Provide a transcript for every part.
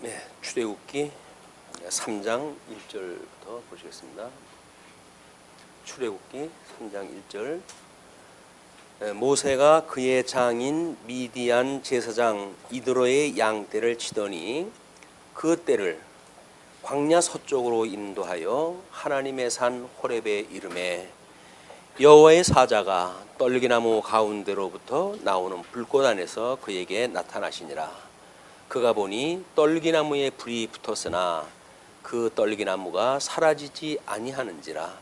네, 출애굽기 3장 1절부터 보시겠습니다. 출애굽기 3장 1절. 모세가 그의 장인 미디안 제사장 이드로의 양떼를 치더니 그 떼를 광야 서쪽으로 인도하여 하나님의 산 호렙에 이르매 여호와의 사자가 떨기나무 가운데로부터 나오는 불꽃 안에서 그에게 나타나시니라. 그가 보니 떨기나무에 불이 붙었으나 그 떨기나무가 사라지지 아니하는지라.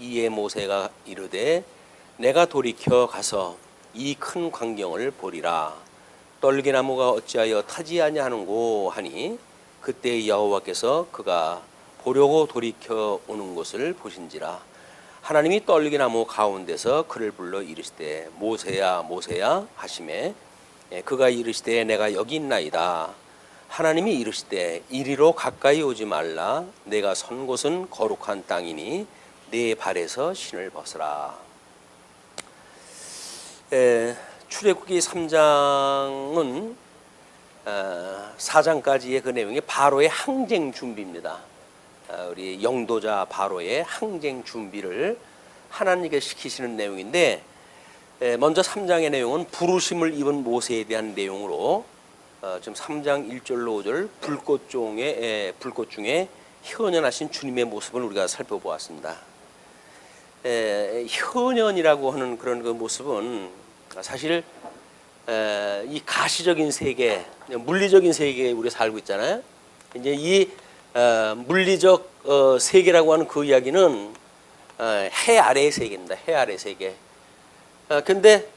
이에 모세가 이르되 내가 돌이켜 가서 이 큰 광경을 보리라. 떨기나무가 어찌하여 타지 아니하는고 하니 그때 여호와께서 그가 보려고 돌이켜 오는 것을 보신지라. 하나님이 떨기나무 가운데서 그를 불러 이르시되 모세야 모세야 하시매 그가 이르시되 내가 여기 있나이다. 하나님이 이르시되 이리로 가까이 오지 말라. 내가 선 곳은 거룩한 땅이니 네 발에서 신을 벗으라. 출애굽기 3장은 4장까지의 그 내용이 바로의 항쟁 준비입니다. 우리 영도자 바로의 항쟁 준비를 하나님께 시키시는 내용인데, 먼저 3장의 내용은 부르심을 입은 모세에 대한 내용으로 지금 3장 1절로 5절 불꽃 중에 현현하신 주님의 모습을 우리가 살펴보았습니다. 현현이라고 하는 그런 그 모습은 사실 이 가시적인 세계, 물리적인 세계에 우리가 살고 있잖아요. 이제 이 물리적 세계라고 하는 그 이야기는 해 아래의 세계입니다. 해 아래 세계. 근데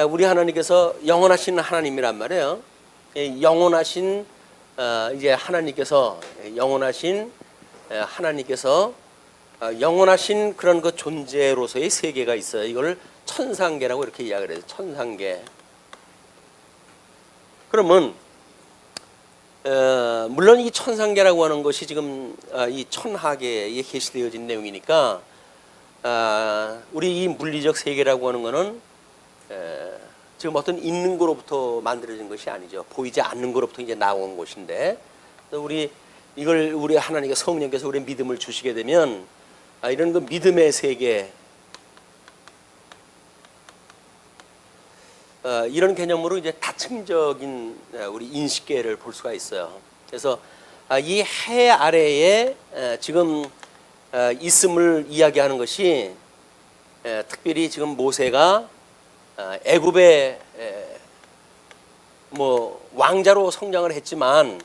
우리 하나님께서 영원하신 하나님이란 말이에요. 영원하신 이제 하나님께서 영원하신 그런 그 존재로서의 세계가 있어요. 이걸 천상계라고 이렇게 이야기를 해요. 천상계. 그러면 물론 이 천상계라고 하는 것이 지금 이 천하계에 게시되어진 내용이니까 우리 이 물리적 세계라고 하는 것은 지금 어떤 있는 거로부터 만들어진 것이 아니죠. 보이지 않는 거로부터 이제 나온 것인데, 이걸 우리 하나님께 성령께서 우리 믿음을 주시게 되면 이런 그 믿음의 세계, 이런 개념으로 이제 다층적인 우리 인식계를 볼 수가 있어요. 그래서 이 해 아래에 지금 있음을 이야기하는 것이 특별히 지금 모세가 애굽의 왕자로 성장을 했지만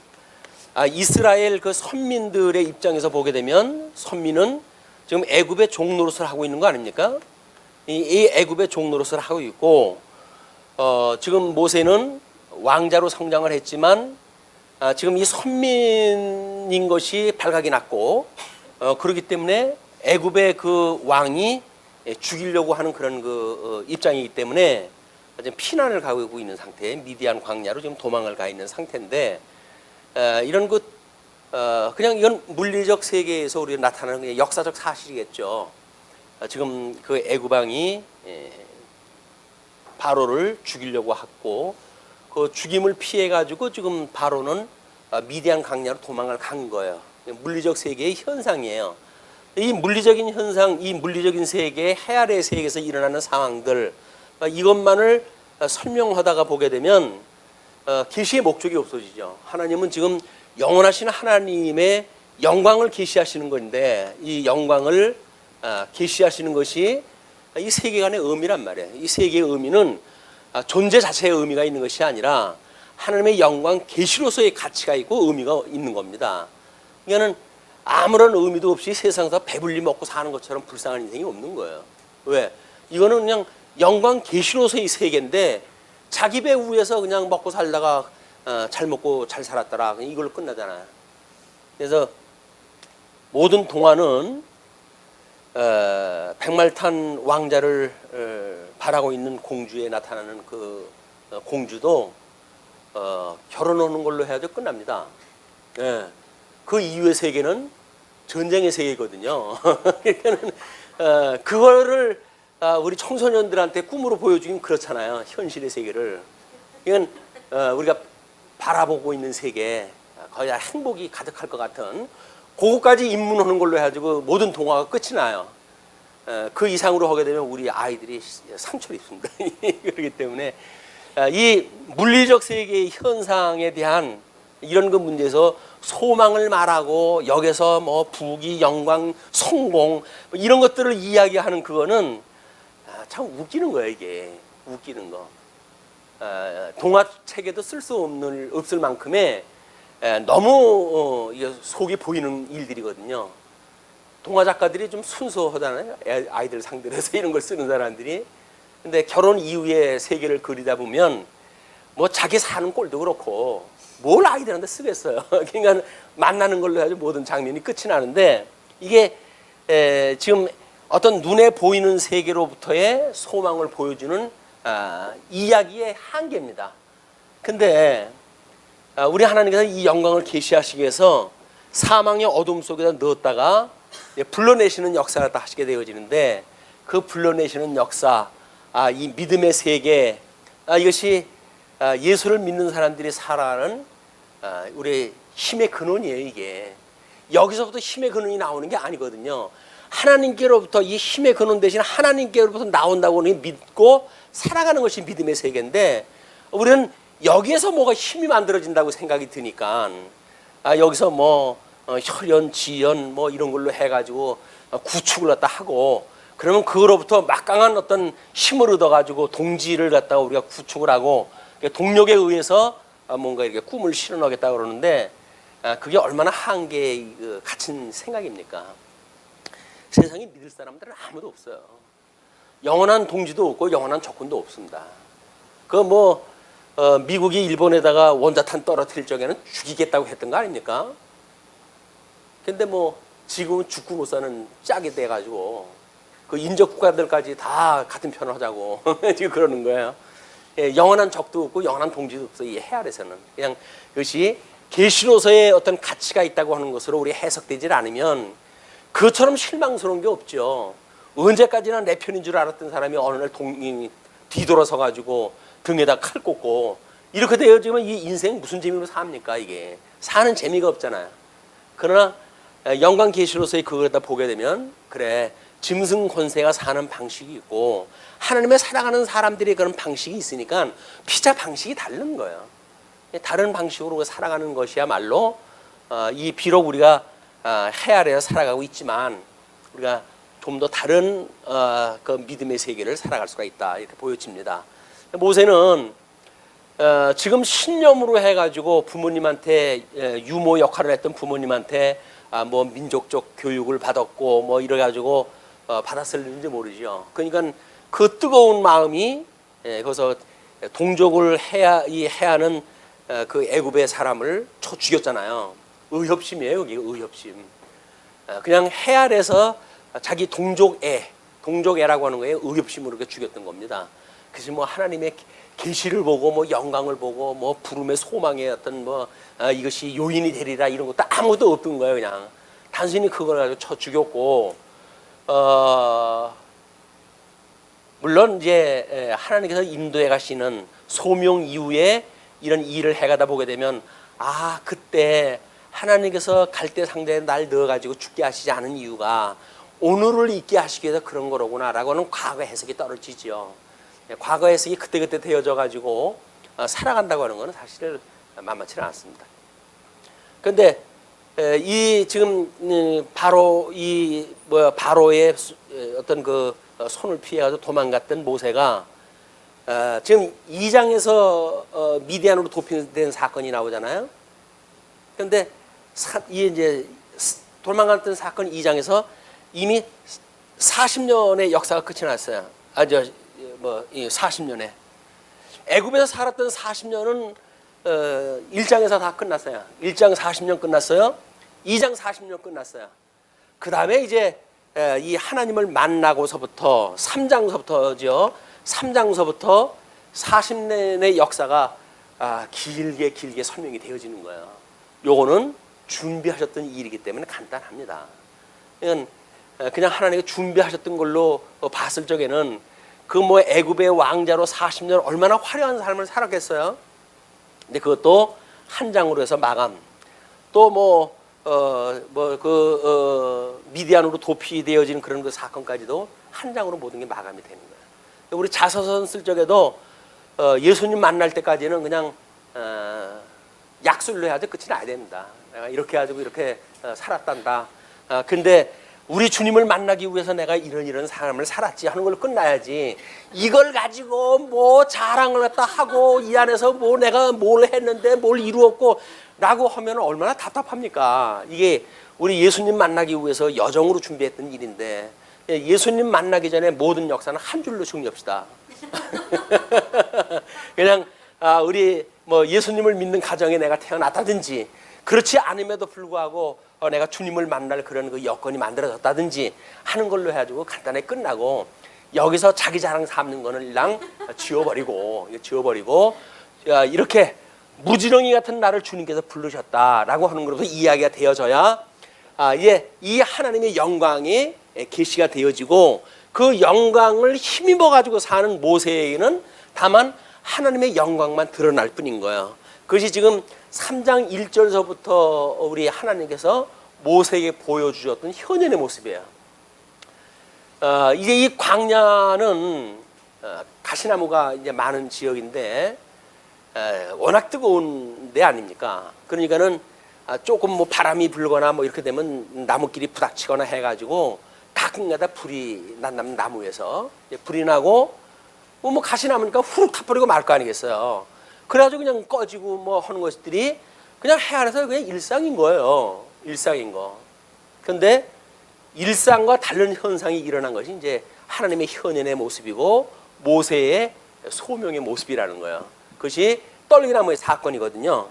이스라엘 그 선민들의 입장에서 보게 되면 선민은 지금 애굽의 종노릇을 하고 있는 거 아닙니까? 이 애굽의 종노릇을 하고 있고, 지금 모세는 왕자로 성장을 했지만 지금 이 선민인 것이 발각이 났고, 그렇기 때문에 애굽의 그 왕이 죽이려고 하는 그런 그 입장이기 때문에 지금 피난을 가고 있는 상태, 미디안 광야로 지금 도망을 가 있는 상태인데, 이런 그 그냥 이건 물리적 세계에서 우리가 나타나는 역사적 사실이겠죠. 지금 그 애굽 왕이 바로를 죽이려고 했고, 그 죽임을 피해 가지고 지금 바로는 미디안 광야로 도망을 간 거예요. 물리적 세계의 현상이에요. 이 물리적인 현상, 이 물리적인 세계, 해 아래 세계에서 일어나는 상황들, 이것만을 설명하다가 보게 되면 계시의 목적이 없어지죠. 하나님은 지금 영원하신 하나님의 영광을 계시하시는 건데, 이 영광을 계시하시는 것이 이 세계관의 의미란 말이에요. 이 세계의 의미는 존재 자체의 의미가 있는 것이 아니라 하나님의 영광 계시로서의 가치가 있고 의미가 있는 겁니다. 이거는 아무런 의미도 없이 세상에서 배불리 먹고 사는 것처럼 불쌍한 인생이 없는 거예요. 왜? 이거는 그냥 영광 계시로서의 세계인데 자기 배 위에서 그냥 먹고 살다가 잘 먹고 잘 살았더라, 이걸로 끝나잖아요. 그래서 모든 동화는 백말탄 왕자를 바라고 있는 공주에 나타나는 그 공주도 결혼하는 걸로 해야죠 끝납니다. 그 이후의 세계는 전쟁의 세계거든요. 그러니까는 그거를 우리 청소년들한테 꿈으로 보여주긴 그렇잖아요. 현실의 세계를. 이건 우리가 바라보고 있는 세계, 거의 다 행복이 가득할 것 같은 그거까지 입문하는 걸로 해가지고 모든 동화가 끝이 나요. 그 이상으로 하게 되면 우리 아이들이 상처를 입습니다. 그렇기 때문에 이 물리적 세계의 현상에 대한 이런 그 문제에서 소망을 말하고 여기서 뭐 부귀, 영광, 성공 뭐 이런 것들을 이야기하는 그거는 참 웃기는 거예요. 이게 웃기는 거. 동화책에도 쓸 수 없을 만큼의 너무 이게 속이 보이는 일들이거든요. 동화 작가들이 좀 순수하잖아요. 아이들 상대로 해서 이런 걸 쓰는 사람들이. 근데 결혼 이후의 세계를 그리다 보면 뭐 자기 사는 꼴도 그렇고 뭘 아이들한테 쓰겠어요. 그러니까 만나는 걸로 해가지고 모든 장면이 끝이 나는데 이게 지금 어떤 눈에 보이는 세계로부터의 소망을 보여주는 이야기의 한계입니다. 근데 우리 하나님께서 이 영광을 계시하시기 위해서 사망의 어둠 속에다 넣었다가 불러내시는 역사를 다 하시게 되어지는데 그 불러내시는 역사, 이 믿음의 세계, 이것이 예수를 믿는 사람들이 살아가는 우리 힘의 근원이에요. 이게 여기서부터 힘의 근원이 나오는 게 아니거든요. 하나님께로부터 이 힘의 근원 대신 하나님께로부터 나온다고 믿고 살아가는 것이 믿음의 세계인데 우리는 여기에서 뭐가 힘이 만들어진다고 생각이 드니까 여기서 뭐 혈연, 지연 뭐 이런 걸로 해가지고 구축을 갖다 하고 그러면 그거로부터 막강한 어떤 힘을 얻어가지고 동지를 갖다가 우리가 구축을 하고 동력에 의해서 뭔가 이렇게 꿈을 실현하겠다 그러는데 그게 얼마나 한계에 갇힌 생각입니까? 세상에 믿을 사람들은 아무도 없어요. 영원한 동지도 없고 영원한 적군도 없습니다. 그 뭐 미국이 일본에다가 원자탄 떨어뜨릴 적에는 죽이겠다고 했던 거 아닙니까? 근데 뭐 지금은 죽고 못 사는 짝이 돼가지고 그 인접 국가들까지 다 같은 편을 하자고 지금 그러는 거예요. 영원한 적도 없고 영원한 동지도 없어. 이 해 아래서는 그냥 이것이 계시로서의 어떤 가치가 있다고 하는 것으로 우리 해석되질 않으면 그처럼 실망스러운 게 없죠. 언제까지나 내 편인 줄 알았던 사람이 어느 날 뒤돌아서 가지고 등에다 칼 꽂고 이렇게 되어지면 이 인생 무슨 재미로 삽니까? 이게 사는 재미가 없잖아요. 그러나 영광 계시로서의 그걸 다 보게 되면 그래 짐승 권세가 사는 방식이 있고 하나님의 살아가는 사람들이 그런 방식이 있으니까 피자 방식이 다른 거예요. 다른 방식으로 살아가는 것이야말로 이 비록 우리가 해 아래에서 살아가고 있지만 우리가 좀 더 다른 그 믿음의 세계를 살아갈 수가 있다 이렇게 보여집니다. 모세는 지금 신념으로 해가지고 부모님한테 유모 역할을 했던 부모님한테 뭐 민족적 교육을 받았고 뭐 이래가지고 받았을는지 모르죠. 그러니까 그 뜨거운 마음이 거기서 동족을 해하는 그 애굽의 사람을 쳐 죽였잖아요. 의협심이에요. 여기 의협심. 그냥 해 아래서 자기 동족애라고 하는 거예요. 의협심으로 이렇게 죽였던 겁니다. 그래서 뭐 하나님의 계시를 보고 뭐 영광을 보고 뭐 부름의 소망의 어떤 뭐 이것이 요인이 되리라 이런 것도 아무것도 없던 거예요. 그냥 단순히 그걸 가지고 쳐 죽였고 물론 이제 하나님께서 인도해 가시는 소명 이후에 이런 일을 해가다 보게 되면 그때 하나님께서 갈대 상대에 날 넣어가지고 죽게 하시지 않은 이유가 오늘을 있게 하시기 위해서 그런 거로구나라고 하는 과거 해석이 떨어지죠. 과거 해석이 그때그때 되어져 가지고 살아간다고 하는 것은 사실 만만치는 않습니다. 그런데 이 지금 바로 바로의 어떤 그 손을 피해가지고 도망갔던 모세가 지금 2장에서 미디안으로 도피된 사건이 나오잖아요. 그런데 이제 도망갔던 사건 2장에서 이미 40년의 역사가 끝이 났어요. 40년에 애굽에서 살았던 40년은 1장에서 다 끝났어요. 1장 40년 끝났어요. 2장 40년 끝났어요. 그 다음에 이제 이 하나님을 만나고서부터 3장서부터죠. 3장서부터 40년의 역사가 길게 설명이 되어지는 거예요. 요거는 준비하셨던 일이기 때문에 간단합니다. 그냥 하나님이 준비하셨던 걸로 봤을 적에는 그 뭐 애굽의 왕자로 40년 얼마나 화려한 삶을 살았겠어요. 근데 그것도 한 장으로 해서 마감. 또 미디안으로 도피되어지는 그런 그 사건까지도 한 장으로 모든 게 마감이 되는 거예요. 우리 자서전 쓸 적에도 예수님 만날 때까지는 그냥 약술로 해야지 끝이 나야 됩니다. 내가 이렇게 해가지고 이렇게 살았단다. 근데 우리 주님을 만나기 위해서 내가 이런 삶을 살았지 하는 걸로 끝나야지, 이걸 가지고 뭐 자랑을 갖다 하고 이 안에서 뭐 내가 뭘 했는데 뭘 이루었고 라고 하면 얼마나 답답합니까? 이게 우리 예수님 만나기 위해서 여정으로 준비했던 일인데, 예수님 만나기 전에 모든 역사는 한 줄로 정리합시다. 그냥 우리 뭐 예수님을 믿는 가정에 내가 태어났다든지, 그렇지 않음에도 불구하고 내가 주님을 만날 그런 그 여건이 만들어졌다든지 하는 걸로 해가지고 간단하게 끝나고, 여기서 자기 자랑 삼는 거는 일랑 지워버리고 이렇게 무지렁이 같은 나를 주님께서 부르셨다라고 하는 것으로 이야기가 되어져야 이제 이 하나님의 영광이 계시가 되어지고, 그 영광을 힘입어 가지고 사는 모세에게는 다만 하나님의 영광만 드러날 뿐인 거예요. 그것이 지금 3장 1절서부터 우리 하나님께서 모세에게 보여주셨던 현현의 모습이에요. 이제 이 광야는 가시나무가 이제 많은 지역인데 워낙 뜨거운 데 아닙니까? 그러니까는 조금 뭐 바람이 불거나 뭐 이렇게 되면 나무끼리 부닥치거나 해가지고 가끔가다 불이 난다면 나무에서 불이 나고 뭐 가시나무니까 후룩 타버리고 말 거 아니겠어요. 그래가지고 그냥 꺼지고 뭐 하는 것들이 그냥 해 안에서 그냥 일상인 거예요. 일상인 거. 근데 일상과 다른 현상이 일어난 것이 이제 하나님의 현현의 모습이고 모세의 소명의 모습이라는 거예요. 그것이 떨기나무의 사건이거든요.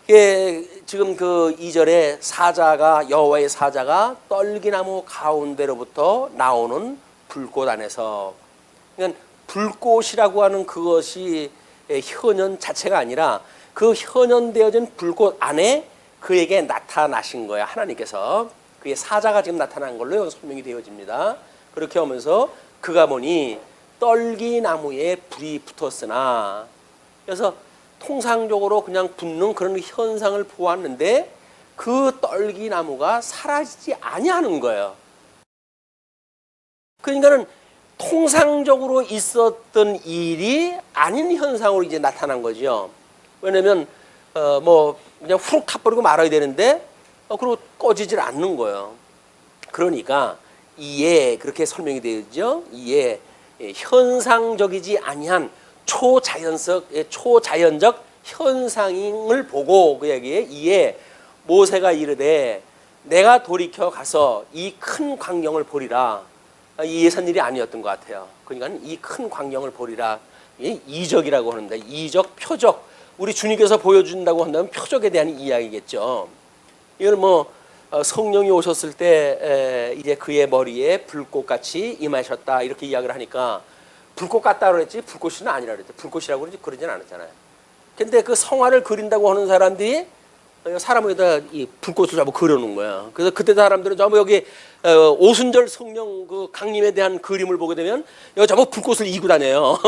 이게 지금 그 2절에 사자가, 여호와의 사자가 떨기나무 가운데로부터 나오는 불꽃 안에서, 그러니까 불꽃이라고 하는 그것이 현현 자체가 아니라 그 현현되어진 불꽃 안에 그에게 나타나신 거야, 하나님께서. 그의 사자가 지금 나타난 걸로 설명이 되어집니다. 그렇게 하면서 그가 보니 떨기나무에 불이 붙었으나, 그래서 통상적으로 그냥 붙는 그런 현상을 보았는데 그 떨기나무가 사라지지 아니하는 거예요. 그러니까는 통상적으로 있었던 일이 아닌 현상으로 이제 나타난 거죠. 왜냐면 뭐 그냥 후룩 타버리고 말아야 되는데 그리고 꺼지질 않는 거예요. 그러니까 이에 그렇게 설명이 되죠. 이에 현상적이지 아니한 초자연적 현상을 보고 그에게 이에 모세가 이르되 내가 돌이켜 가서 이 큰 광경을 보리라. 이 예산 일이 아니었던 것 같아요. 그러니까 이 큰 광경을 보리라. 이적이라고 하는데, 이적, 표적, 우리 주님께서 보여준다고 한다면 표적에 대한 이야기겠죠. 이걸 뭐 성령이 오셨을 때 이제 그의 머리에 불꽃같이 임하셨다 이렇게 이야기를 하니까 불꽃 같다 그랬지 불꽃은 아니라 그랬죠. 불꽃이라고 그러진 않았잖아요. 근데 그 성화를 그린다고 하는 사람들이 사람에다 이 불꽃을 잡고 그려놓은 거야. 그래서 그때 사람들은 전부 여기 오순절 성령 그 강림에 대한 그림을 보게 되면 여기 전부 불꽃을 이고 다녀요.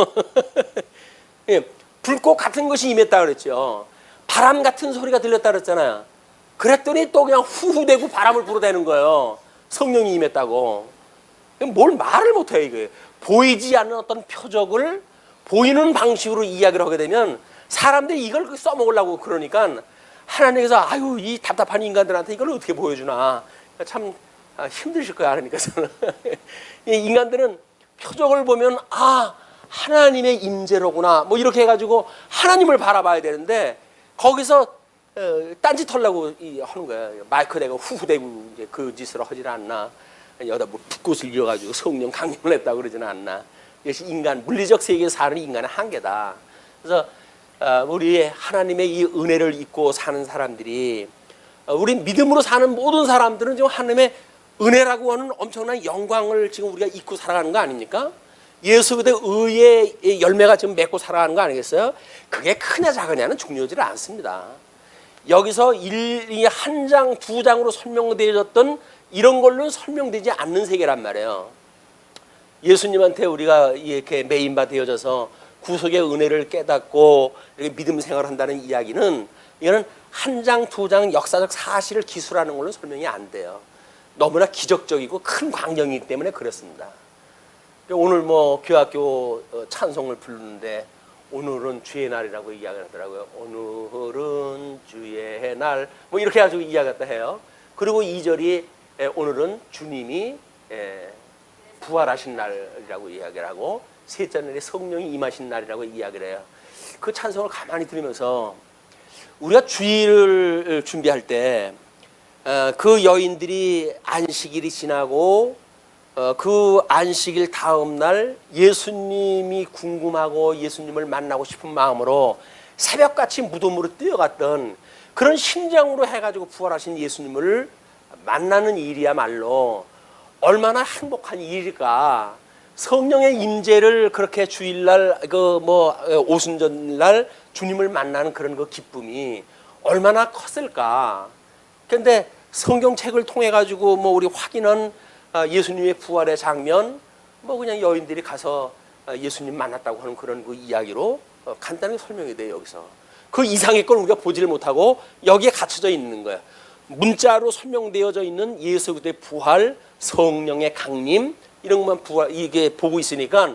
예, 불꽃 같은 것이 임했다 그랬죠. 바람 같은 소리가 들렸다 그랬잖아요. 그랬더니 또 그냥 후후대고 바람을 불어대는 거예요. 성령이 임했다고. 뭘 말을 못해 이게. 보이지 않는 어떤 표적을 보이는 방식으로 이야기를 하게 되면 사람들이 이걸 써먹으려고 그러니까 하나님께서 아유 이 답답한 인간들한테 이걸 어떻게 보여주나 참 힘드실 거야 하나님께서는. 인간들은 표적을 보면 아 하나님의 임재로구나 뭐 이렇게 해가지고 하나님을 바라봐야 되는데 거기서 딴짓 하려고 하는 거야. 마이크 대고 후후대고 이제 그 짓을 하질 않나. 여기다 뭐 불꽃을 이어가지고 성령 강림을 했다고 그러지는 않나. 이것이 인간 물리적 세계에 사는 인간의 한계다. 그래서 우리 하나님의 이 은혜를 잊고 사는 사람들이, 우리 믿음으로 사는 모든 사람들은 지금 하나님의 은혜라고 하는 엄청난 영광을 지금 우리가 잊고 살아가는 거 아닙니까? 예수 그대 의의 열매가 지금 맺고 살아가는 거 아니겠어요? 그게 크냐 작으냐는 중요하지 않습니다. 여기서 한 장, 두 장으로 설명되어졌던 이런 걸로는 설명되지 않는 세계란 말이에요. 예수님한테 우리가 이렇게 메인바 되어져서 구속의 은혜를 깨닫고 이렇게 믿음 생활한다는 이야기는 이거는 한 장, 두 장 역사적 사실을 기술하는 걸로 설명이 안 돼요. 너무나 기적적이고 큰 광경이기 때문에 그렇습니다. 오늘 뭐 교학교 찬송을 부르는데 오늘은 주의 날이라고 이야기하더라고요. 오늘은 주의 날 뭐 이렇게 가지고 이야기했다 해요. 그리고 2절이 오늘은 주님이 부활하신 날이라고 이야기를 하고 셋째 날에 성령이 임하신 날이라고 이야기를 해요. 그 찬송을 가만히 들으면서 우리가 주일을 준비할 때 그 여인들이 안식일이 지나고 그 안식일 다음 날 예수님이 궁금하고 예수님을 만나고 싶은 마음으로 새벽같이 무덤으로 뛰어갔던 그런 심정으로 해가지고 부활하신 예수님을 만나는 일이야말로 얼마나 행복한 일일까. 성령의 임재를 그렇게 주일날 오순절날 주님을 만나는 그런 그 기쁨이 얼마나 컸을까. 그런데 성경책을 통해 가지고 뭐 우리 확인한 예수님의 부활의 장면, 뭐 그냥 여인들이 가서 예수님 만났다고 하는 그런 그 이야기로 간단하게 설명이 돼요. 여기서 그 이상의 걸 우리가 보지를 못하고 여기에 갇혀져 있는 거예요. 문자로 설명되어져 있는 예수 그리스도의 부활, 성령의 강림 이런 것만 이게 보고 있으니까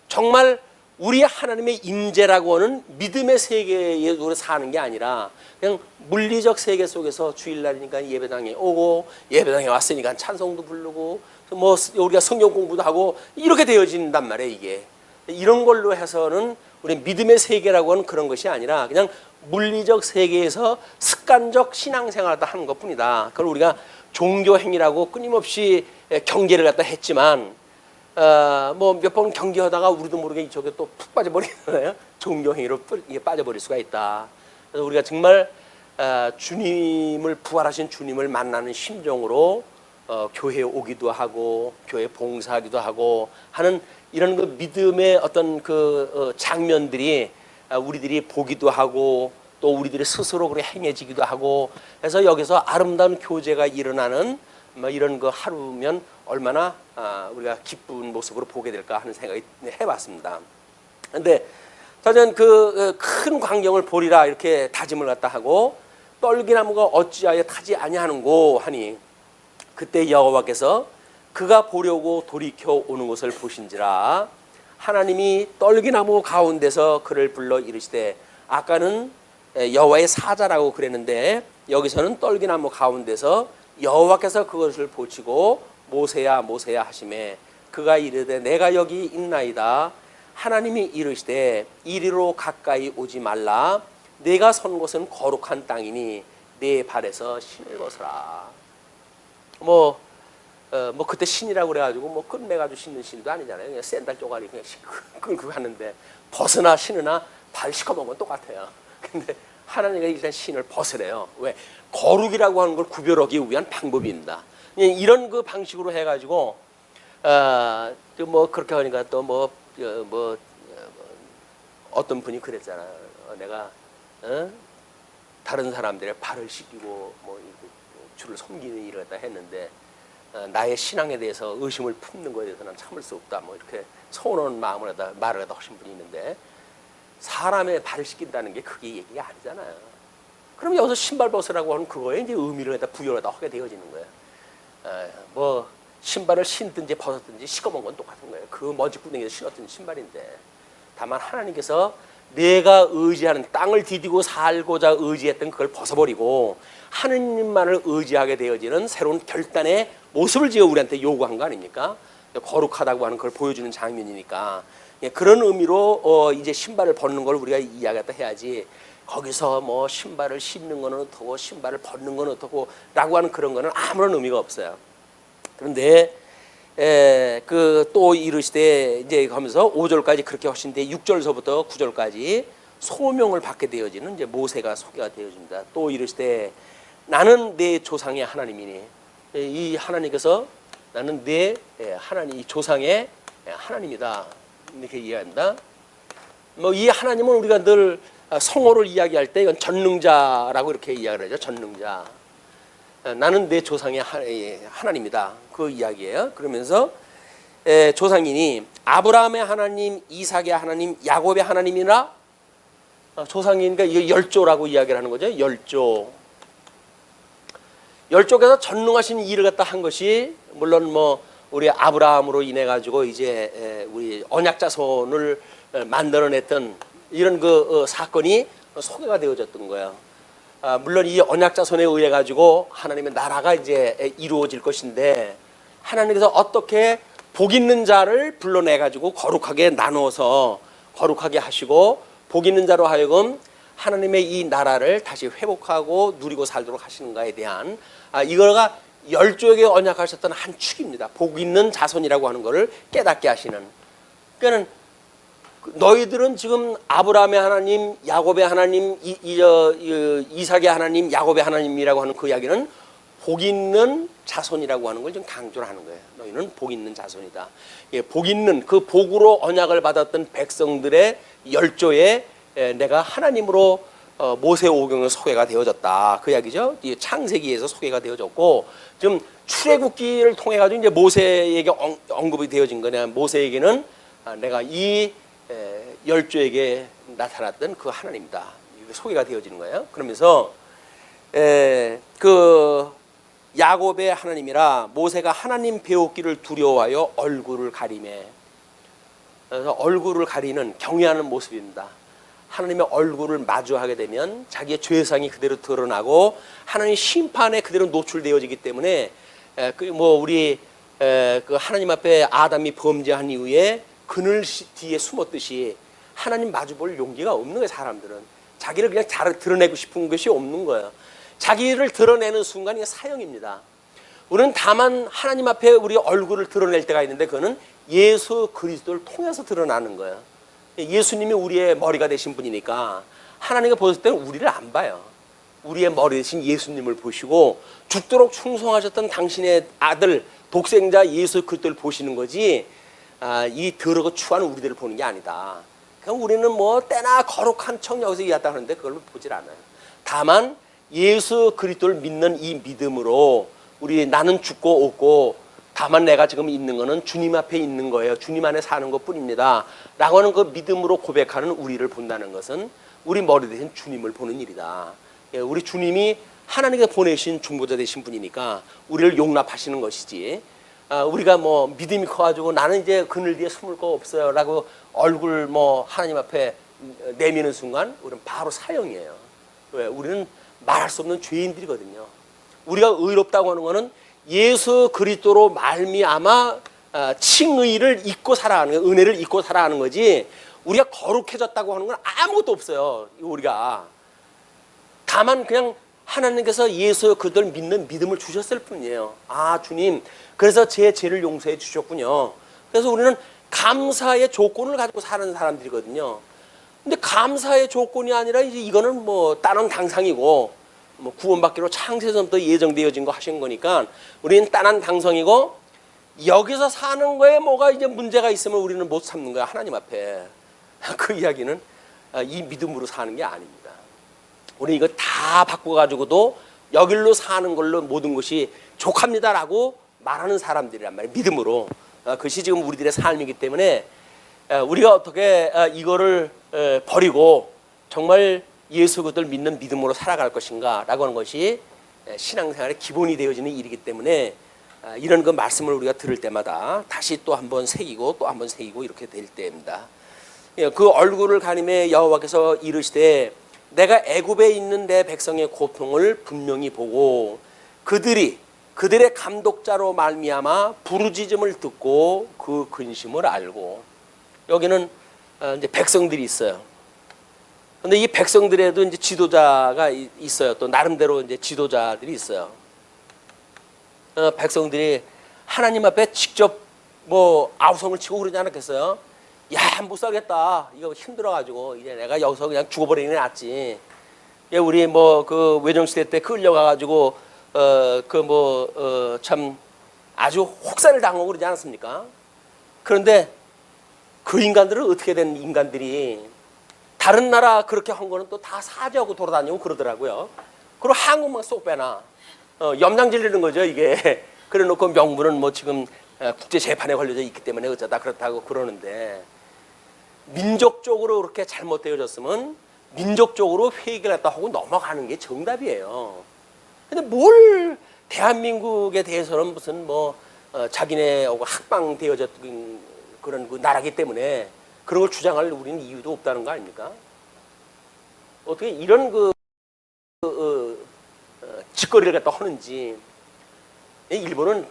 정말 우리 하나님의 임재라고 하는 믿음의 세계에 사는 게 아니라 그냥 물리적 세계 속에서 주일날이니까 예배당에 오고 예배당에 왔으니까 찬송도 부르고 뭐 우리가 성경 공부도 하고 이렇게 되어진단 말이에요. 이게 이런 걸로 해서는 우리 믿음의 세계라고 하는 그런 것이 아니라 그냥 물리적 세계에서 습관적 신앙생활을 하는 것뿐이다. 그걸 우리가 종교행위라고 끊임없이 경계를 갖다 했지만 뭐 몇 번 경계하다가 우리도 모르게 이쪽에 또 푹 빠져버리잖아요. 종교행위로 빠져버릴 수가 있다. 그래서 우리가 정말 주님을 부활하신 주님을 만나는 심정으로 교회에 오기도 하고 교회 봉사하기도 하고 하는 이런 그 믿음의 어떤 그 장면들이 우리들이 보기도 하고 또 우리들이 스스로 그렇게 행해지기도 하고 해서 여기서 아름다운 교제가 일어나는 뭐 이런 그 하루면 얼마나 우리가 기쁜 모습으로 보게 될까 하는 생각이 해봤습니다. 그런데 저는 그 큰 광경을 보리라 이렇게 다짐을 갖다 하고 떨기나무가 어찌하여 타지 아니하는고 하니 그때 여호와께서 그가 보려고 돌이켜 오는 것을 보신지라. 하나님이 떨기나무 가운데서 그를 불러 이르시되, 아까는 여호와의 사자라고 그랬는데 여기서는 떨기나무 가운데서 여호와께서 그것을 보시고 모세야 모세야 하시매 그가 이르되 내가 여기 있나이다. 하나님이 이르시되 이리로 가까이 오지 말라. 내가 선 곳은 거룩한 땅이니 내 발에서 신을 벗어라. 뭐 그때 신이라고 그래가지고 뭐 끝매가지고 신는 신도 아니잖아요. 그냥 샌들 쪼가리 그냥 끌고 가는데 벗으나 신으나 발 시커먼 건 똑같아요. 근데 하나님이 일단 신을 벗으래요. 왜? 거룩이라고 하는 걸 구별하기 위한 방법입니다. 이런 그 방식으로 해가지고 뭐 그렇게 하니까 또 뭐 어떤 분이 그랬잖아요. 내가 다른 사람들의 발을 씻기고 뭐 주를 섬기는 일을 갖다 했는데 나의 신앙에 대해서 의심을 품는 것에 대해서는 참을 수 없다. 뭐 이렇게 서운한 마음을 갖다 말을 갖다 하신 분이 있는데 사람의 발을 씻긴다는 게 그게 얘기가 아니잖아요. 그럼 여기서 신발 벗으라고 하는 그거에 이제 의미를 갖다 부여를 하게 되어지는 거예요. 뭐 신발을 신든지 벗었든지 시커먼 건 똑같은 거예요. 그 먼지구덩이에서 신었던 신발인데 다만 하나님께서 내가 의지하는 땅을 디디고 살고자 의지했던 그걸 벗어버리고 하느님만을 의지하게 되어지는 새로운 결단의 모습을 지어 우리한테 요구한 거 아닙니까? 거룩하다고 하는 걸 보여주는 장면이니까 그런 의미로 이제 신발을 벗는 걸 우리가 이야기했다 해야지 거기서 뭐 신발을 신는 거는 어떻고 신발을 벗는 건 어떻고 라고 하는 그런 거는 아무런 의미가 없어요. 그런데 그 또 이르시되 이제 하면서 5절까지 그렇게 하신데 6절서부터 9절까지 소명을 받게 되어지는 이제 모세가 소개가 되어집니다. 또 이르시되 나는 내 조상의 하나님이니, 이 하나님께서 나는 내 하나님, 이 조상의 하나님이다 이렇게 이해합니다. 뭐 이 하나님은 우리가 늘 성호를 이야기할 때 이건 전능자라고 이렇게 이야기를 하죠. 전능자. 나는 내 조상의 하나님이다 그 이야기예요. 그러면서 조상인이 아브라함의 하나님, 이삭의 하나님, 야곱의 하나님이나 조상이니까 이게 열조라고 이야기를 하는 거죠. 열조께서 전능하신 일을 갖다 한 것이 물론 뭐 우리 아브라함으로 인해 가지고 이제 우리 언약 자손을 만들어냈던 이런 그 사건이 소개가 되어졌던 거예요. 물론 이 언약 자손에 의해 가지고 하나님의 나라가 이제 이루어질 것인데 하나님께서 어떻게 복 있는 자를 불러내 가지고 거룩하게 나누어서 거룩하게 하시고 복 있는 자로 하여금 하나님의 이 나라를 다시 회복하고 누리고 살도록 하시는가에 대한 이거가 열조에게 언약하셨던 한 축입니다. 복 있는 자손이라고 하는 것을 깨닫게 하시는. 그러니까 너희들은 지금 아브라함의 하나님, 야곱의 하나님, 이삭의 하나님, 야곱의 하나님이라고 하는 그 이야기는 복 있는 자손이라고 하는 걸 좀 강조를 하는 거예요. 너희는 복 있는 자손이다. 예, 복 있는 그 복으로 언약을 받았던 백성들의 열조에 내가 하나님으로 모세 오경에 소개가 되어졌다. 그 이야기죠. 이 창세기에서 소개가 되어졌고 지금 출애굽기를 통해 가지고 이제 모세에게 언급이 되어진 거냐. 모세에게는 내가 이 열조에게 나타났던 그 하나님이다. 이게 소개가 되어지는 거예요. 그러면서 그 야곱의 하나님이라 모세가 하나님 배웠기를 두려워하여 얼굴을 가리매. 그래서 얼굴을 가리는 경외하는 모습입니다. 하나님의 얼굴을 마주하게 되면 자기의 죄상이 그대로 드러나고 하나님 심판에 그대로 노출되어지기 때문에 우리 그 하나님 앞에 아담이 범죄한 이후에 그늘 뒤에 숨었듯이 하나님 마주볼 용기가 없는 거예요. 사람들은 자기를 그냥 잘 드러내고 싶은 것이 없는 거예요. 자기를 드러내는 순간이 사형입니다. 우리는 다만 하나님 앞에 우리 얼굴을 드러낼 때가 있는데 그거는 예수 그리스도를 통해서 드러나는 거예요. 예수님이 우리의 머리가 되신 분이니까 하나님이 보실 때는 우리를 안 봐요. 우리의 머리 되신 예수님을 보시고 죽도록 충성하셨던 당신의 아들 독생자 예수 그리스도를 보시는 거지 이 더러고 추한 우리들을 보는 게 아니다. 그럼 우리는 뭐 때나 거룩한 척 여기서 얘기했다 하는데 그걸 보질 않아요. 다만 예수 그리스도를 믿는 이 믿음으로 우리 나는 죽고 없고 다만 내가 지금 있는 거는 주님 앞에 있는 거예요. 주님 안에 사는 것뿐입니다. 라고 하는 그 믿음으로 고백하는 우리를 본다는 것은 우리 머리 대신 주님을 보는 일이다. 우리 주님이 하나님께 보내신 중보자 되신 분이니까 우리를 용납하시는 것이지 우리가 뭐 믿음이 커가지고 나는 이제 그늘 뒤에 숨을 거 없어요 라고 얼굴 뭐 하나님 앞에 내미는 순간 우리는 바로 사형이에요. 왜? 우리는 말할 수 없는 죄인들이거든요. 우리가 의롭다고 하는 것은 예수 그리스도로 말미암아 칭의를 잊고 살아가는 거예요. 은혜를 잊고 살아가는 거지 우리가 거룩해졌다고 하는 건 아무것도 없어요. 우리가 다만 그냥 하나님께서 예수 그리스도를 믿는 믿음을 주셨을 뿐이에요. 아 주님 그래서 제 죄를 용서해 주셨군요. 그래서 우리는 감사의 조건을 가지고 사는 사람들이거든요. 근데 감사의 조건이 아니라 이제 이거는 뭐 다른 당상이고 뭐 구원받기로 창세전부터 예정되어진 거 하신 거니까 우리는 따난 당성이고 여기서 사는 거에 뭐가 이제 문제가 있으면 우리는 못 참는 거야 하나님 앞에. 그 이야기는 이 믿음으로 사는 게 아닙니다. 우리 이거 다 바꿔가지고도 여길로 사는 걸로 모든 것이 족합니다라고 말하는 사람들이란 말이에요. 믿음으로. 그것이 지금 우리들의 삶이기 때문에 우리가 어떻게 이거를 버리고 정말 예수 그리스도를 믿는 믿음으로 살아갈 것인가 라고 하는 것이 신앙생활의 기본이 되어지는 일이기 때문에 이런 그 말씀을 우리가 들을 때마다 다시 또 한 번 새기고 또 한 번 새기고 이렇게 될 때입니다. 그 얼굴을 가리매 여호와께서 이르시되 내가 애굽에 있는 내 백성의 고통을 분명히 보고 그들의 감독자로 말미암아 부르짖음을 듣고 그 근심을 알고. 여기는 이제 백성들이 있어요. 근데 이 백성들에도 이제 지도자가 있어요. 또 나름대로 이제 지도자들이 있어요. 백성들이 하나님 앞에 직접 뭐 아우성을 치고 그러지 않았겠어요? 야, 못 살겠다. 이거 힘들어가지고 이제 내가 여기서 그냥 죽어버리는 게 낫지. 우리 뭐 그 외정시대 때 끌려가가지고 참 아주 혹사를 당하고 그러지 않았습니까? 그런데 그 인간들은 어떻게 된 인간들이 다른 나라 그렇게 한 거는 또 다 사죄하고 돌아다니고 그러더라고요. 그리고 한국만 쏙 빼나 염장 질리는 거죠 이게. 그래 놓고 명분은 뭐 지금 국제 재판에 걸려져 있기 때문에 어쩌다 그렇다고 그러는데, 민족적으로 그렇게 잘못되어졌으면 민족적으로 회개를 갖다 하고 넘어가는 게 정답이에요. 근데 뭘 대한민국에 대해서는 무슨 뭐 자기네하고 합방되어졌던 그런 그 나라기 때문에 그런 걸 주장할 우리는 이유도 없다는 거 아닙니까? 어떻게 이런 짓거리를 갖다 하는지. 일본은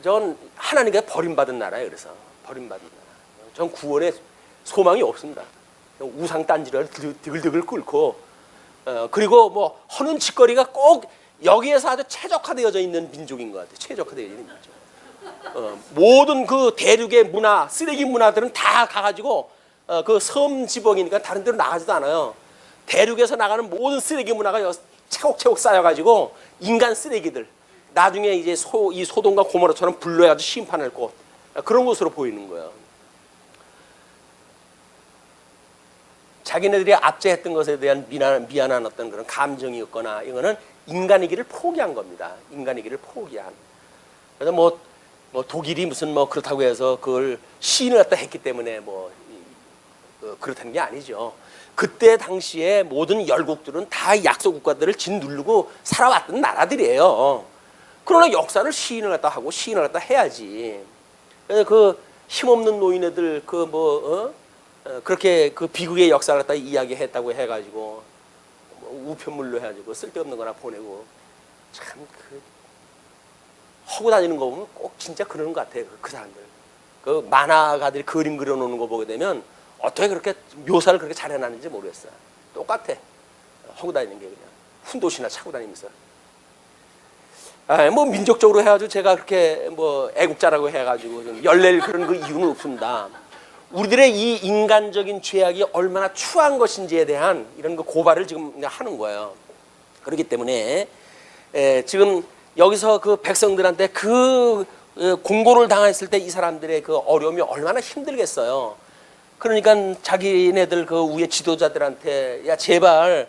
전 하나님께 버림받은 나라예요. 그래서 버림받은 나라. 전 구원의 소망이 없습니다. 우상 딴지를 드글드글 끓고, 그리고 뭐 하는 짓거리가 꼭 여기에서 아주 최적화되어져 있는 민족인 것 같아요. 최적화되어져 있는 민족. 모든 그 대륙의 문화, 쓰레기 문화들은 다 가가지고 그 섬 지방이니까 다른 데로 나가지도 않아요. 대륙에서 나가는 모든 쓰레기 문화가 차곡차곡 쌓여가지고 인간 쓰레기들, 나중에 이제 이 소돔과 고모라처럼 불러가지고 심판할 곳, 그런 곳으로 보이는 거예요. 자기네들이 압제했던 것에 대한 미안한 어떤 그런 감정이었거나, 이거는 인간이기를 포기한 겁니다. 인간이기를 포기한. 그래서 뭐 독일이 무슨 뭐 그렇다고 해서 그걸 시인을 갖다 했기 때문에 그렇다는 게 아니죠. 그때 당시에 모든 열국들은 다 약소 국가들을 짓누르고 살아왔던 나라들이에요. 그러나 역사를 시인을 갖다 하고 시인을 갖다 해야지. 그래서 그 힘없는 노인네들 그렇게 그 비극의 역사를 갖다 이야기했다고 해가지고 우편물로 해가지고 쓸데없는 거나 보내고, 참 하고 다니는 거 보면 꼭 진짜 그러는 것 같아요. 그 사람들. 그 만화가들이 그림 그려놓는 거 보게 되면 어떻게 그렇게 묘사를 그렇게 잘 해놨는지 모르겠어요. 똑같아. 하고 다니는 게 그냥 훈도시나 차고 다니면서. 뭐 민족적으로 해가지고 제가 그렇게 뭐 애국자라고 해가지고 좀 열낼 그런 그 이유는 없습니다. 우리들의 이 인간적인 죄악이 얼마나 추한 것인지에 대한 이런 그 고발을 지금 하는 거예요. 그렇기 때문에 지금 여기서 그 백성들한테 그 공고를 당했을 때 이 사람들의 그 어려움이 얼마나 힘들겠어요. 그러니까 자기네들 그 위에 지도자들한테, 야 제발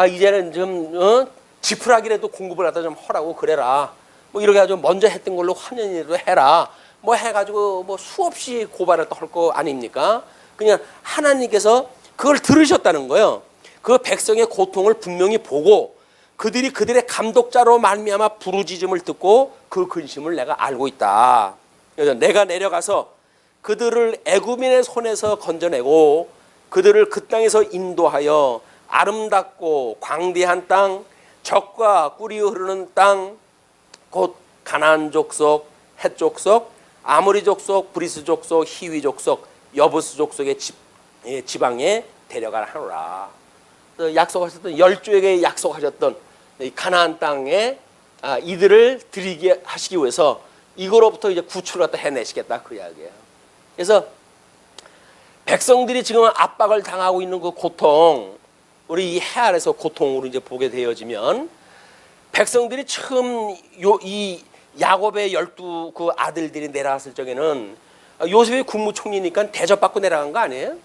이제는 좀 지푸라기라도 공급을 하다 좀 하라고 그래라. 뭐 이렇게 가지고 먼저 했던 걸로 환연이라도 해라. 뭐 해가지고 뭐 수없이 고발을 또 할 거 아닙니까? 그냥 하나님께서 그걸 들으셨다는 거예요. 그 백성의 고통을 분명히 보고 그들이 그들의 감독자로 말미암아 부르짖음을 듣고 그 근심을 내가 알고 있다. 그래서 내가 내려가서 그들을 애굽인의 손에서 건져내고 그들을 그 땅에서 인도하여 아름답고 광대한 땅, 젖과 꿀이 흐르는 땅, 곧 가나안 족속, 헷 족속, 아모리 족속, 브리스 족속, 히위 족속, 여부스 족속의 지방에 데려가라 하노라. 약속하셨던 12조에게 약속하셨던 이 가나안 땅에 이들을 드리게 하시기 위해서 이거로부터 이제 구출을 갖다 해내시겠다 그 이야기예요. 그래서 백성들이 지금 압박을 당하고 있는 그 고통, 우리 이 해 아래서 고통으로 이제 보게 되어지면, 백성들이 처음 이 야곱의 12 그 아들들이 내려왔을 적에는 요셉이 국무총리니까 대접받고 내려간 거 아니에요?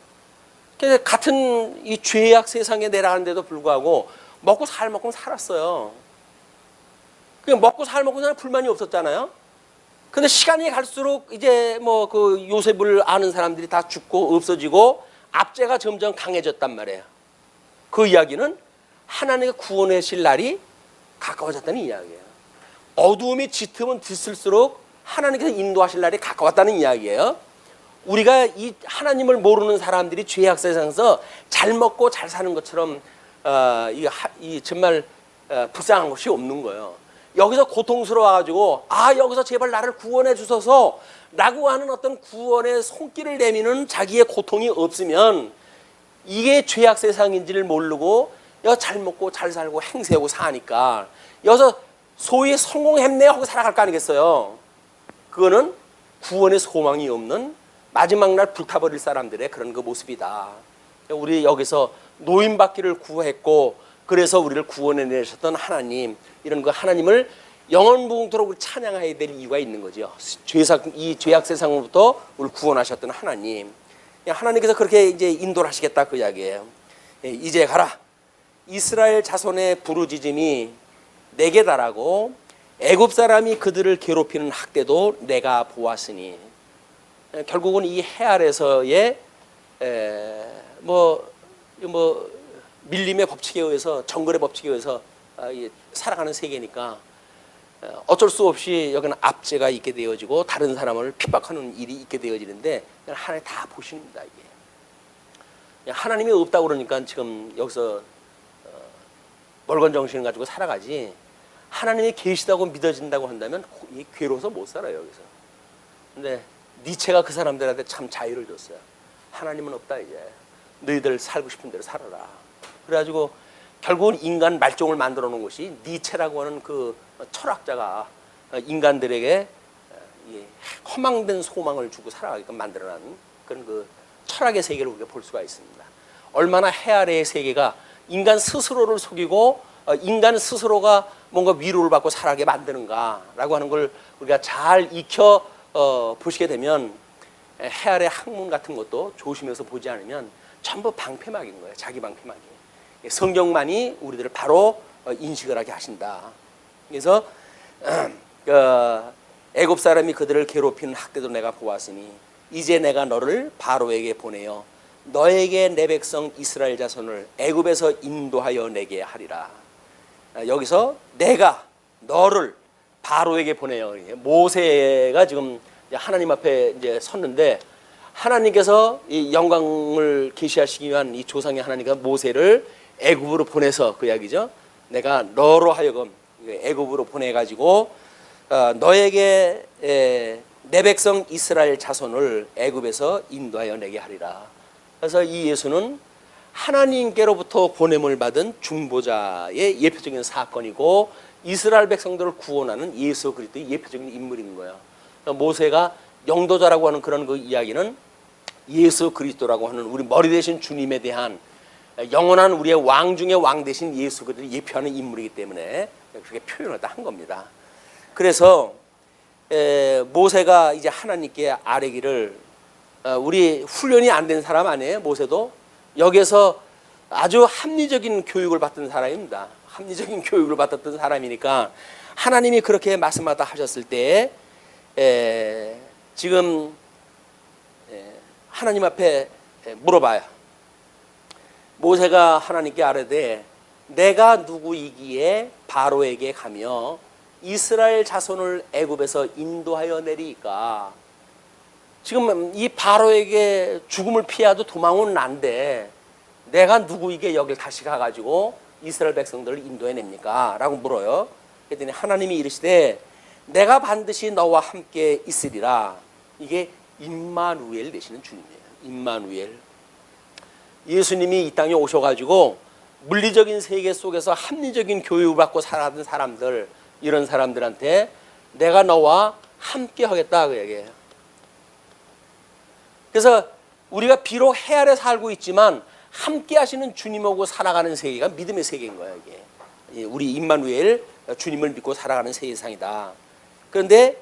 그래서 같은 이 죄악 세상에 내려가는데도 불구하고 먹고 살 만큼 살았어요. 그냥 먹고 살 만큼 살 불만이 없었잖아요. 근데 시간이 갈수록 이제 뭐 그 요셉을 아는 사람들이 다 죽고 없어지고 압제가 점점 강해졌단 말이에요. 그 이야기는 하나님의 구원하실 날이 가까워졌다는 이야기예요. 어두움이 짙으면 짙을수록 하나님께서 인도하실 날이 가까웠다는 이야기예요. 우리가 이 하나님을 모르는 사람들이 죄악 세상에서 잘 먹고 잘 사는 것처럼 이 정말 불쌍한 것이 없는 거예요. 여기서 고통스러워가지고 여기서 제발 나를 구원해 주소서 라고 하는 어떤 구원의 손길을 내미는 자기의 고통이 없으면 이게 죄악 세상인지를 모르고 잘 먹고 잘 살고 행세하고 사니까 여기서 소위 성공했네 하고 살아갈 거 아니겠어요. 그거는 구원의 소망이 없는 마지막 날 불타버릴 사람들의 그런 그 모습이다. 우리 여기서 노임받기를 구했고 그래서 우리를 구원해 내셨던 하나님, 이런 그 하나님을 영원무궁토록 찬양해야 될 이유가 있는 거죠. 이 죄악 세상으로부터 우리를 구원하셨던 하나님, 하나님께서 그렇게 이제 인도를 하시겠다 그 이야기예요. 이제 가라. 이스라엘 자손의 부르짖음이 내게 달하고 애굽 사람이 그들을 괴롭히는 학대도 내가 보았으니, 결국은 이 해 아래서의 뭐 밀림의 법칙에 의해서, 정글의 법칙에 의해서 살아가는 세계니까 어쩔 수 없이 여기는 압제가 있게 되어지고 다른 사람을 핍박하는 일이 있게 되어지는데, 하나님 다 보십니다. 이게 하나님이 없다고 그러니까 지금 여기서 멀건 정신을 가지고 살아가지, 하나님이 계시다고 믿어진다고 한다면 괴로워서 못 살아요 여기서. 근데 니체가 그 사람들한테 참 자유를 줬어요. 하나님은 없다, 이제 너희들 살고 싶은 대로 살아라. 그래가지고 결국은 인간 말종을 만들어 놓은 것이 니체라고 하는 그 철학자가 인간들에게 허망된 소망을 주고 살아가게끔 만들어낸 그런 그 철학의 세계를 우리가 볼 수가 있습니다. 얼마나 해 아래의 세계가 인간 스스로를 속이고 인간 스스로가 뭔가 위로를 받고 살아가게 만드는가라고 하는 걸 우리가 잘 익혀 보시게 되면, 해 아래 학문 같은 것도 조심해서 보지 않으면 전부 방패막인 거예요. 자기 방패막이. 성경만이 우리들을 바로 인식을 하게 하신다. 그래서 애굽 사람이 그들을 괴롭히는 학대도 내가 보았으니 이제 내가 너를 바로에게 보내어 너에게 내 백성 이스라엘 자손을 애굽에서 인도하여 내게 하리라. 여기서 내가 너를 바로에게 보내요. 모세가 지금 하나님 앞에 이제 섰는데, 하나님께서 이 영광을 계시하시기 위한 이 조상의 하나님께서 모세를 애굽으로 보내서, 그 이야기죠. 내가 너로 하여금 애굽으로 보내가지고 너에게 내 백성 이스라엘 자손을 애굽에서 인도하여 내게 하리라. 그래서 이 예수는 하나님께로부터 보냄을 받은 중보자의 예표적인 사건이고, 이스라엘 백성들을 구원하는 예수 그리스도의 예표적인 인물인 거예요. 모세가 영도자라고 하는 그런 그 이야기는 예수 그리스도라고 하는 우리 머리 대신 주님에 대한 영원한 우리의 왕 중의 왕 대신 예수 그리스도를 예표하는 인물이기 때문에 그렇게 표현을 다 한 겁니다. 그래서 모세가 이제 하나님께 아뢰기를, 우리 훈련이 안 된 사람 아니에요. 모세도 여기서 아주 합리적인 교육을 받던 사람입니다. 합리적인 교육을 받았던 사람이니까 하나님이 그렇게 말씀하다 하셨을 때 지금 하나님 앞에 물어봐요. 모세가 하나님께 아뢰되 내가 누구이기에 바로에게 가며 이스라엘 자손을 애굽에서 인도하여 내리까. 지금 이 바로에게 죽음을 피해도 도망은 난데 내가 누구이기에 여길 다시 가가지고 이스라엘 백성들을 인도해냅니까? 라고 물어요. 그랬더니 하나님이 이르시되 내가 반드시 너와 함께 있으리라. 이게 임마누엘 되시는 주님이에요. 임마누엘. 예수님이 이 땅에 오셔가지고 물리적인 세계 속에서 합리적인 교육을 받고 살아가던 사람들, 이런 사람들한테 내가 너와 함께 하겠다 그 얘기예요. 그래서 우리가 비록 해 아래 살고 있지만 함께 하시는 주님하고 살아가는 세계가 믿음의 세계인 거예요. 이게 우리 임마누엘, 주님을 믿고 살아가는 세상이다. 그런데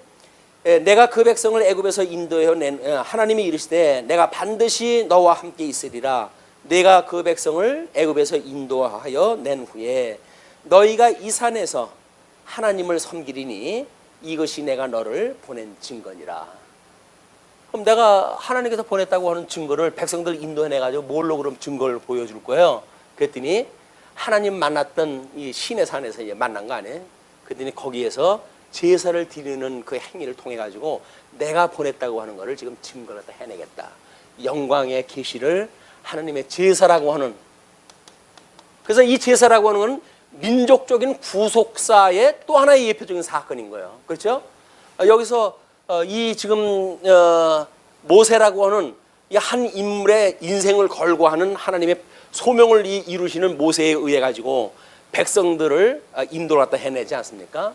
내가 그 백성을 애굽에서 인도해 낸, 하나님이 이르시되 내가 반드시 너와 함께 있으리라. 내가 그 백성을 애굽에서 인도하여 낸 후에 너희가 이 산에서 하나님을 섬기리니 이것이 내가 너를 보낸 증거니라. 그럼 내가 하나님께서 보냈다고 하는 증거를 백성들 인도해내가지고 뭘로 그럼 증거를 보여줄 거예요? 그랬더니 하나님 만났던 이 시내 산에서 만난 거 아니에요? 그랬더니 거기에서 제사를 드리는 그 행위를 통해가지고 내가 보냈다고 하는 거를 지금 증거를 다 해내겠다. 영광의 계시를 하나님의 제사라고 하는, 그래서 이 제사라고 하는 건 민족적인 구속사의 또 하나의 예표적인 사건인 거예요. 그렇죠? 여기서 이 지금 모세라고 하는 이 한 인물의 인생을 걸고 하는 하나님의 소명을 이루시는 모세에 의해 가지고 백성들을 인도로 갖다 해내지 않습니까?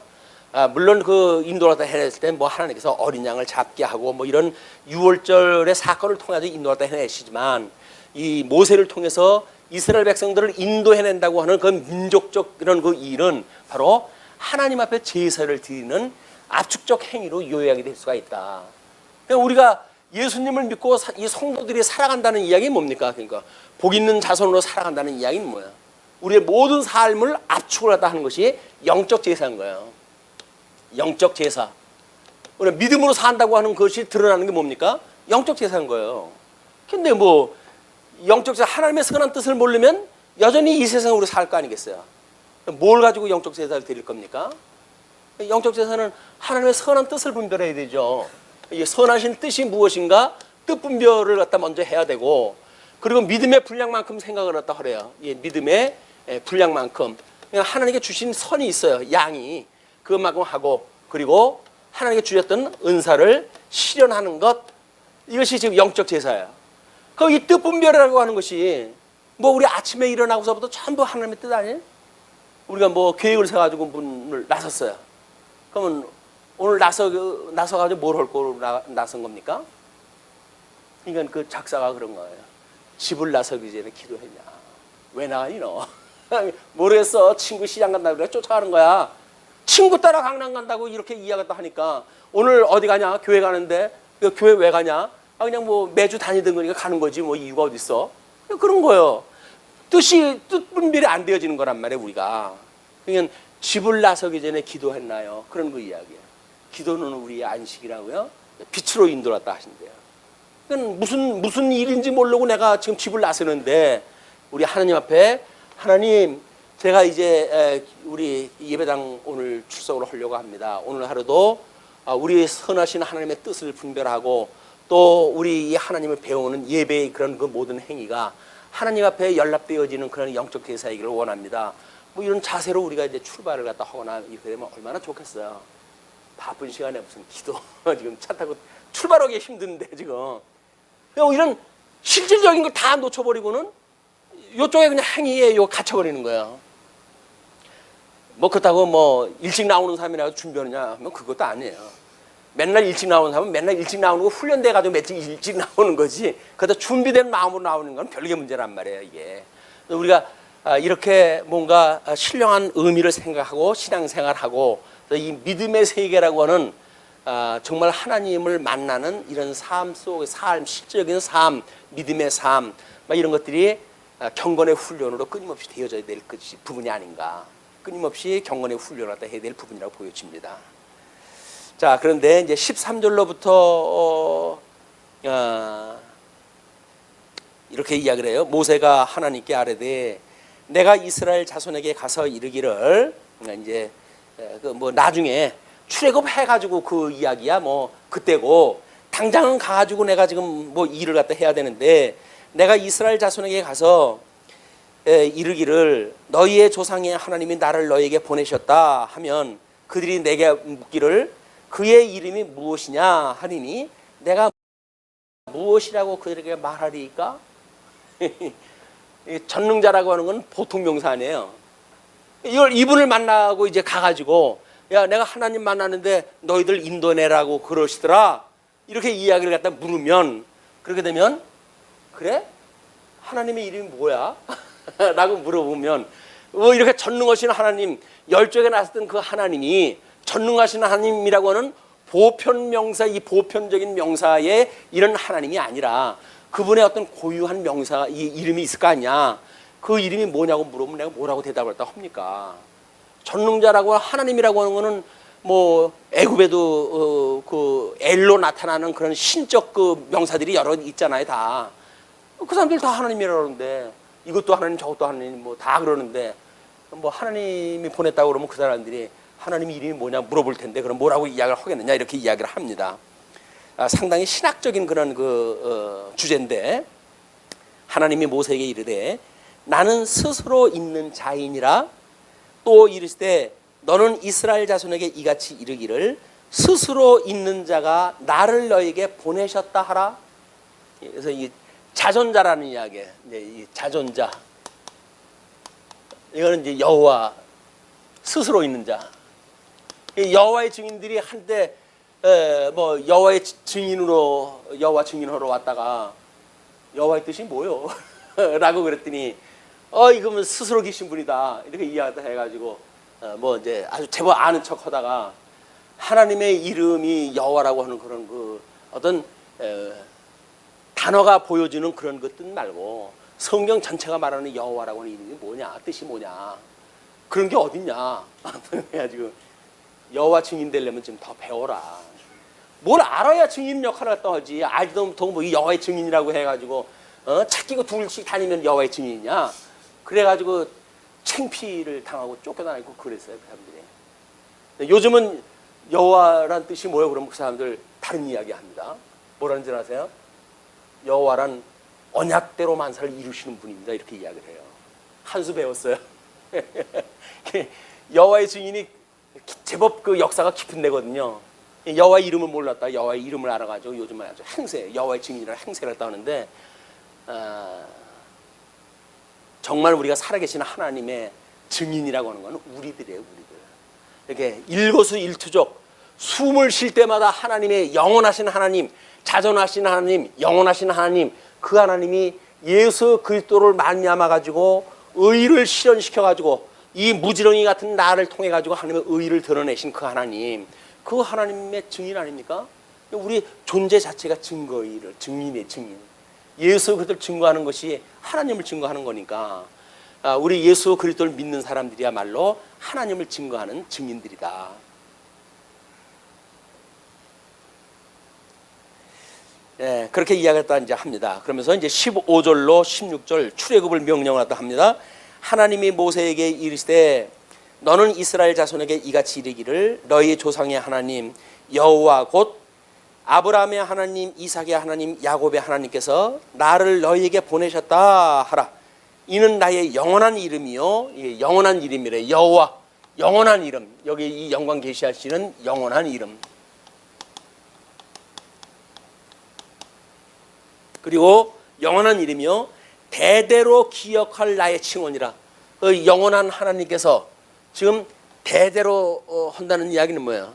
물론 그 인도로 갖다 해냈을 때 뭐 하나님께서 어린 양을 잡게 하고 뭐 이런 유월절의 사건을 통해서 인도로 갖다 해내시지만, 이 모세를 통해서 이스라엘 백성들을 인도해낸다고 하는 그 민족적 이런 그 일은 바로 하나님 앞에 제사를 드리는 압축적 행위로 요약이 될 수가 있다. 그러니까 우리가 예수님을 믿고 이 성도들이 살아간다는 이야기는 뭡니까? 그러니까 복 있는 자손으로 살아간다는 이야기는 뭐야? 우리의 모든 삶을 압축을 하다 하는 것이 영적 제사인 거예요. 영적 제사. 우리 믿음으로 산다고 하는 것이 드러나는 게 뭡니까? 영적 제사인 거예요. 근데 뭐 영적 제사, 하나님의 선한 뜻을 모르면 여전히 이 세상으로 살 거 아니겠어요? 뭘 가지고 영적 제사를 드릴 겁니까? 영적 제사는 하나님의 선한 뜻을 분별해야 되죠. 이 선하신 뜻이 무엇인가 뜻 분별을 갖다 먼저 해야 되고, 그리고 믿음의 분량만큼 생각을 갖다 하래요. 이 믿음의 분량만큼 하나님께 주신 선이 있어요. 양이 그것만큼 하고, 그리고 하나님께 주셨던 은사를 실현하는 것, 이것이 지금 영적 제사예요. 그 이 뜻 분별이라고 하는 것이 뭐 우리 아침에 일어나고서부터 전부 하나님의 뜻 아니에요? 우리가 뭐 계획을 세가지고 문을 나섰어요. 그러면 오늘 나서가지고 뭘 할 거로 나선 겁니까? 그러니까 그 작사가 그런 거예요. 집을 나서기 전에 기도했냐? 왜 나가니 너? 모르겠어. 친구 시장 간다고 그래 쫓아가는 거야. 친구 따라 강남 간다고 이렇게 이야기도 하니까 오늘 어디 가냐? 교회 가는데. 교회 왜 가냐? 아 그냥 뭐 매주 다니던 거니까 가는 거지 뭐 이유가 어디 있어? 그런 거예요. 뜻 분별이 안 되어지는 거란 말이에요 우리가. 그러니까 집을 나서기 전에 기도했나요? 그런 거 이야기예요. 기도는 우리의 안식이라고요. 빛으로 인도했다 하신대요. 그러니까 무슨 일인지 모르고 내가 지금 집을 나서는데 우리 하나님 앞에, 하나님 제가 이제 우리 예배당 오늘 출석을 하려고 합니다. 오늘 하루도 우리 선하신 하나님의 뜻을 분별하고 또 우리 하나님을 배우는 예배의 그런 그 모든 행위가 하나님 앞에 연락되어지는 그런 영적 제사이기를 원합니다. 뭐 이런 자세로 우리가 이제 출발을 갖다 하거나 이렇게 되면 얼마나 좋겠어요. 바쁜 시간에 무슨 기도 지금 차 타고 출발하기 힘든데 지금 이런 실질적인 걸 다 놓쳐버리고는 이쪽에 그냥 행위에 갇혀버리는 거예요. 뭐 그렇다고 뭐 일찍 나오는 사람이라고 준비하느냐 하면 그것도 아니에요. 맨날 일찍 나오는 사람은 맨날 일찍 나오는 거 훈련돼 가지고 며칠 일찍 나오는 거지, 그러다 준비된 마음으로 나오는 건 별개 문제란 말이에요. 이게 우리가 이렇게 뭔가 신령한 의미를 생각하고 신앙생활하고 이 믿음의 세계라고 하는 정말 하나님을 만나는 이런 삶 속의 삶, 실질적인 삶, 믿음의 삶, 이런 것들이 경건의 훈련으로 끊임없이 되어져야 될 것이 부분이 아닌가. 끊임없이 경건의 훈련을 해야 될 부분이라고 보여집니다. 자, 그런데 이제 13절로부터 이렇게 이야기를 해요. 모세가 하나님께 아뢰되 내가 이스라엘 자손에게 가서 이르기를, 이제 그 뭐 나중에 출애굽 해가지고 그 이야기야 뭐 그때고, 당장은 가가지고 내가 지금 뭐 일을 갖다 해야 되는데, 내가 이스라엘 자손에게 가서 이르기를 너희의 조상의 하나님이 나를 너희에게 보내셨다 하면 그들이 내게 묻기를 그의 이름이 무엇이냐 하리니 내가 무엇이라고 그들에게 말하리까? 전능자라고 하는 건 보통 명사 아니에요. 이분을 만나고 이제 가가지고 야 내가 하나님 만나는데 너희들 인도내라고 그러시더라 이렇게 이야기를 갖다 물으면, 그렇게 되면 그래? 하나님의 이름이 뭐야? 라고 물어보면 이렇게 전능하신 하나님, 열조에 나섰던 그 하나님이 전능하신 하나님이라고 하는 보편명사, 이 보편적인 명사의 이런 하나님이 아니라 그분의 어떤 고유한 명사, 이 이름이 있을 거 아니야. 그 이름이 뭐냐고 물어보면 내가 뭐라고 대답을 했다 합니까? 전능자라고 하나님이라고 하는 거는 뭐 애굽에도 그 엘로 나타나는 그런 신적 그 명사들이 여러 있잖아요. 다 그 사람들 다 하나님이라고 그러는데, 이것도 하나님 저것도 하나님 뭐 다 그러는데 뭐 하나님이 보냈다고 그러면 그 사람들이 하나님 이름이 뭐냐 물어볼 텐데 그럼 뭐라고 이야기를 하겠느냐 이렇게 이야기를 합니다. 상당히 신학적인 그런 주제인데, 하나님이 모세에게 이르되 나는 스스로 있는 자이니라. 또 이르시되 너는 이스라엘 자손에게 이같이 이르기를 스스로 있는 자가 나를 너에게 보내셨다 하라. 그래서 이 자존자라는 이야기예요. 이 자존자, 이거는 이제 여호와, 스스로 있는 자. 여호와의 증인들이 한때 뭐 여호와의 증인으로 여호와 증인하러 왔다가 여호와의 뜻이 뭐요? 라고 그랬더니 이거면 스스로 계신 분이다 이렇게 이야기를 해가지고 뭐 이제 아주 제법 아는 척하다가 하나님의 이름이 여호와라고 하는 그런 그 어떤 단어가 보여주는 그런 것 뜻 말고 성경 전체가 말하는 여호와라고 하는 이름이 뭐냐, 뜻이 뭐냐, 그런 게 어딨냐 해가지고 여호와 증인 되려면 좀 더 배워라. 뭘 알아야 증인 역할을 또 하지. 알지도 못하고 뭐 여호와의 증인이라고 해가지고 찾기고 둘씩 다니면 여호와의 증인이냐. 그래가지고 창피를 당하고 쫓겨나고 그랬어요, 그 사람들이. 요즘은 여호와란 뜻이 뭐예요? 그러면 그 사람들 다른 이야기 합니다. 뭐라는 줄 아세요? 여호와란 언약대로 만사를 이루시는 분입니다. 이렇게 이야기를 해요. 한 수 배웠어요. 여호와의 증인이 제법 그 역사가 깊은 데거든요. 여호와의 이름을 몰랐다 여호와의 이름을 알아가지고 요즘은 아주 행세, 여호와의 증인이라 행세를 했다 하는데 정말 우리가 살아계신 하나님의 증인이라고 하는 건 우리들이에요. 우리들. 이렇게 일거수일투족 숨을 쉴 때마다 하나님의 영원하신 하나님, 자존하신 하나님, 영원하신 하나님, 그 하나님이 예수 그리스도를 말미암아 가지고 의를 실현시켜 가지고 이 무지렁이 같은 나를 통해 가지고 하나님의 의를 드러내신 그 하나님, 그 하나님의 증인 아닙니까? 우리 존재 자체가 증거의를, 증인의 증인. 예수 그리스도를 증거하는 것이 하나님을 증거하는 거니까 우리 예수 그리스도를 믿는 사람들이야말로 하나님을 증거하는 증인들이다. 예, 그렇게 이야기했다 이제 합니다. 그러면서 이제 15절로 16절 출애굽을 명령하다 합니다. 하나님이 모세에게 이르시되 너는 이스라엘 자손에게 이같이 이르기를 너희 조상의 하나님 여호와 곧 아브라함의 하나님, 이삭의 하나님, 야곱의 하나님께서 나를 너희에게 보내셨다 하라. 이는 나의 영원한 이름이요, 영원한 이름이래. 여호와, 영원한 이름. 여기 이 영광 계시하시는 영원한 이름. 그리고 영원한 이름이요, 대대로 기억할 나의 칭언이라. 그 영원한 하나님께서 지금 대대로 한다는 이야기는 뭐예요?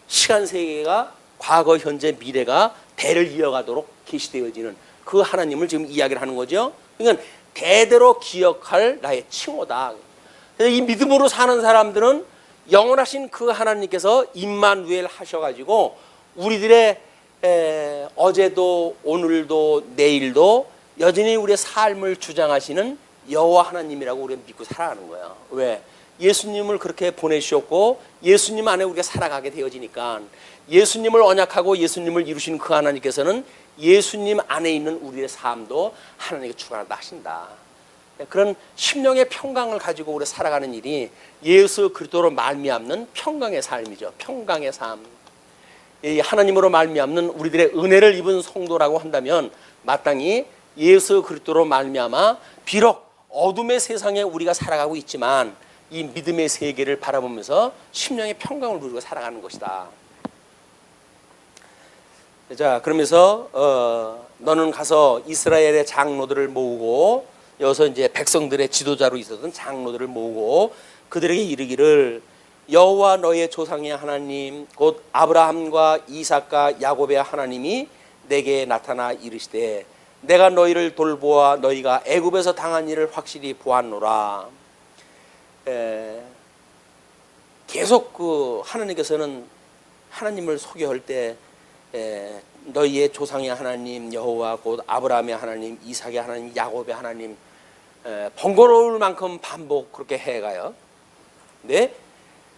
시간 세계가 과거, 현재, 미래가 대를 이어가도록 계시되어지는 그 하나님을 지금 이야기를 하는 거죠. 그러니까 대대로 기억할 나의 칭호다. 그래서 이 믿음으로 사는 사람들은 영원하신 그 하나님께서 임마누엘 하셔가지고 우리들의 어제도 오늘도 내일도 여전히 우리의 삶을 주장하시는 여호와 하나님이라고 우리가 믿고 살아가는 거예요. 왜? 예수님을 그렇게 보내주셨고 예수님 안에 우리가 살아가게 되어지니까 예수님을 언약하고 예수님을 이루신 그 하나님께서는 예수님 안에 있는 우리의 삶도 하나님께 주관한다 하신다. 그런 심령의 평강을 가지고 우리 살아가는 일이 예수 그리스도로 말미암는 평강의 삶이죠. 평강의 삶. 이 하나님으로 말미암는 우리들의 은혜를 입은 성도라고 한다면 마땅히 예수 그리스도로 말미암아 비록 어둠의 세상에 우리가 살아가고 있지만 이 믿음의 세계를 바라보면서 심령의 평강을 누리고 살아가는 것이다. 자, 그러면서 너는 가서 이스라엘의 장로들을 모으고 여기서 이제 백성들의 지도자로 있었던 장로들을 모으고 그들에게 이르기를 여호와 너의 조상의 하나님 곧 아브라함과 이삭과 야곱의 하나님이 내게 나타나 이르시되 내가 너희를 돌보아 너희가 애굽에서 당한 일을 확실히 보았노라. 계속 그 하나님께서는 하나님을 소개할 때 너희의 조상의 하나님 여호와 곧 아브라함의 하나님, 이삭의 하나님, 야곱의 하나님 번거로울 만큼 반복 그렇게 해가요. 네?